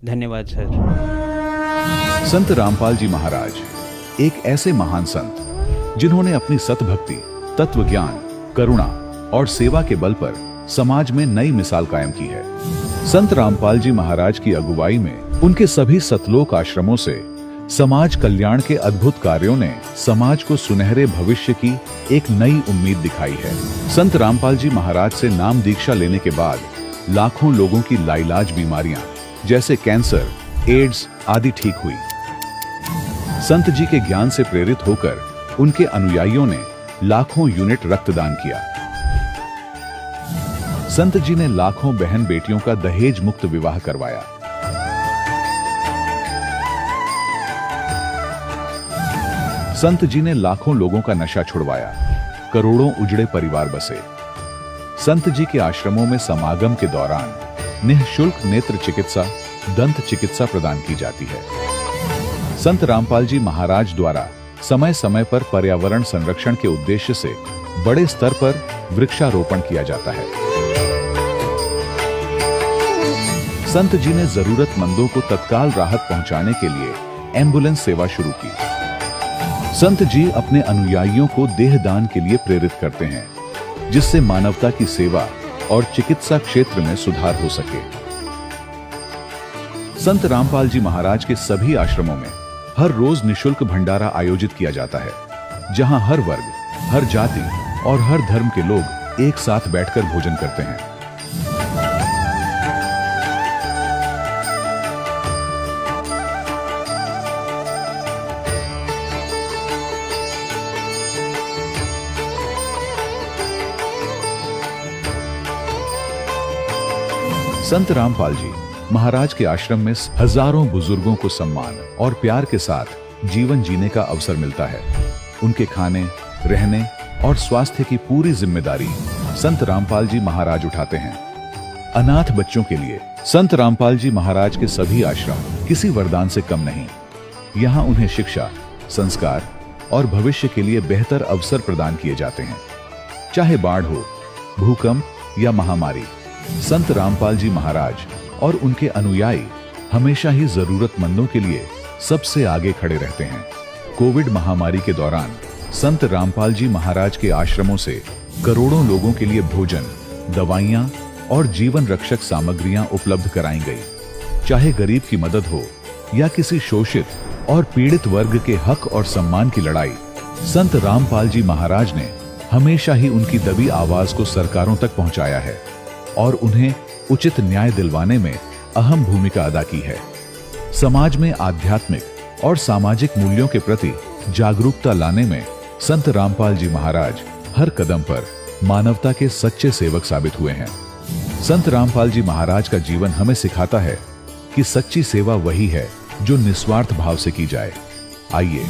धन्यवाद सर। संत रामपाल जी महाराज एक ऐसे महान संत जिन्होंने अपनी सतभक्ति, तत्व ज्ञान, करुणा और सेवा के बल पर समाज में नई मिसाल कायम की है। संत रामपाल जी महाराज की अगुवाई में उनके सभी सतलोक आश्रमों से समाज कल्याण के अद्भुत कार्यों ने समाज को सुनहरे भविष्य की एक नई उम्मीद दिखाई है। संत रामपाल जी महाराज से नाम दीक्षा लेने के बाद लाखों लोगों की लाइलाज बीमारियां जैसे कैंसर, एड्स आदि ठीक हुई। संत जी के ज्ञान से प्रेरित होकर उनके अनुयायियों ने लाखों यूनिट रक्तदान किया। संत जी ने लाखों बहन बेटियों का दहेज मुक्त विवाह करवाया। संत जी ने लाखों लोगों का नशा छुड़वाया, करोड़ों उजड़े परिवार बसे। संत जी के आश्रमों में समागम के दौरान निःशुल्क नेत्र चिकित्सा, दंत चिकित्सा प्रदान की जाती है। संत रामपाल जी महाराज द्वारा समय समय पर पर्यावरण संरक्षण के उद्देश्य से बड़े स्तर पर वृक्षारोपण किया जाता है। संत जी ने जरूरतमंदों को तत्काल राहत पहुंचाने के लिए एम्बुलेंस सेवा शुरू की। संत जी अपने अनुयायियों को देहदान के लिए प्रेरित करते हैं, जिससे मानवता की सेवा और चिकित्सा क्षेत्र में सुधार हो सके। संत रामपाल जी महाराज के सभी आश्रमों में हर रोज निशुल्क भंडारा आयोजित किया जाता है, जहां हर वर्ग, हर जाति और हर धर्म के लोग एक साथ बैठकर भोजन करते हैं। संत रामपाल जी महाराज के आश्रम में हजारों बुजुर्गों को सम्मान और प्यार के साथ जीवन जीने का अवसर मिलता है। उनके खाने, रहने और स्वास्थ्य की पूरी जिम्मेदारी संत रामपाल जी महाराज उठाते हैं। अनाथ बच्चों के लिए संत रामपाल जी महाराज के सभी आश्रम किसी वरदान से कम नहीं। यहाँ उन्हें शिक्षा, संस्कार और भविष्य के लिए बेहतर अवसर प्रदान किए जाते हैं। चाहे बाढ़ हो, भूकंप या महामारी, संत रामपाल जी महाराज और उनके अनुयायी हमेशा ही जरूरतमंदों के लिए सबसे आगे खड़े रहते हैं। कोविड महामारी के दौरान संत रामपाल जी महाराज के आश्रमों से करोड़ों लोगों के लिए भोजन, दवाइयां और जीवन रक्षक सामग्रियां उपलब्ध कराई गई। चाहे गरीब की मदद हो या किसी शोषित और पीड़ित वर्ग के हक और सम्मान की लड़ाई, संत रामपाल जी महाराज ने हमेशा ही उनकी दबी आवाज को सरकारों तक पहुंचाया है और उन्हें उचित न्याय दिलवाने में अहम भूमिका अदा की है। समाज में आध्यात्मिक और सामाजिक मूल्यों के प्रति जागरूकता लाने में संत रामपाल जी महाराज हर कदम पर मानवता के सच्चे सेवक साबित हुए हैं। संत रामपाल जी महाराज का जीवन हमें सिखाता है कि सच्ची सेवा वही है जो निस्वार्थ भाव से की जाए। आइए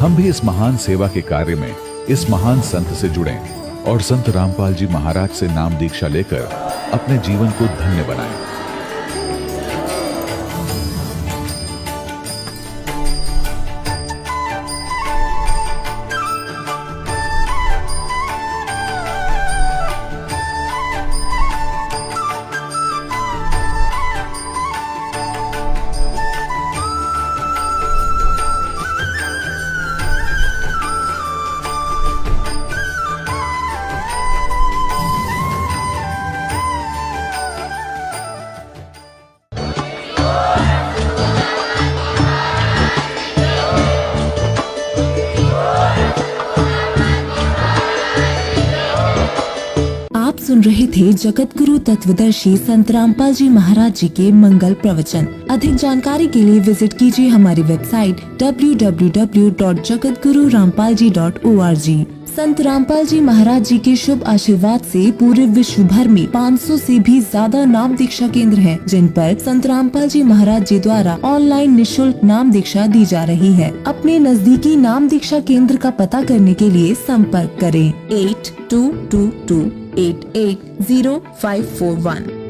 हम भी इस महान सेवा के कार्य में इस महान संत से जुड़ें और संत रामपाल जी महाराज से नाम दीक्षा लेकर अपने जीवन को धन्य बनाएं। सुन रहे थे जगत गुरु तत्वदर्शी संत रामपाल जी महाराज जी के मंगल प्रवचन। अधिक जानकारी के लिए विजिट कीजिए हमारी वेबसाइट www.jagatgururampalji.org। संत रामपाल जी महाराज जी के शुभ आशीर्वाद से पूरे विश्व भर में 500 से भी ज्यादा नाम दीक्षा केंद्र हैं, जिन पर संत रामपाल जी महाराज जी द्वारा ऑनलाइन निशुल्क नाम दीक्षा दी जा रही है। अपने नजदीकी नाम दीक्षा केंद्र का पता करने के लिए संपर्क करें 8222880541।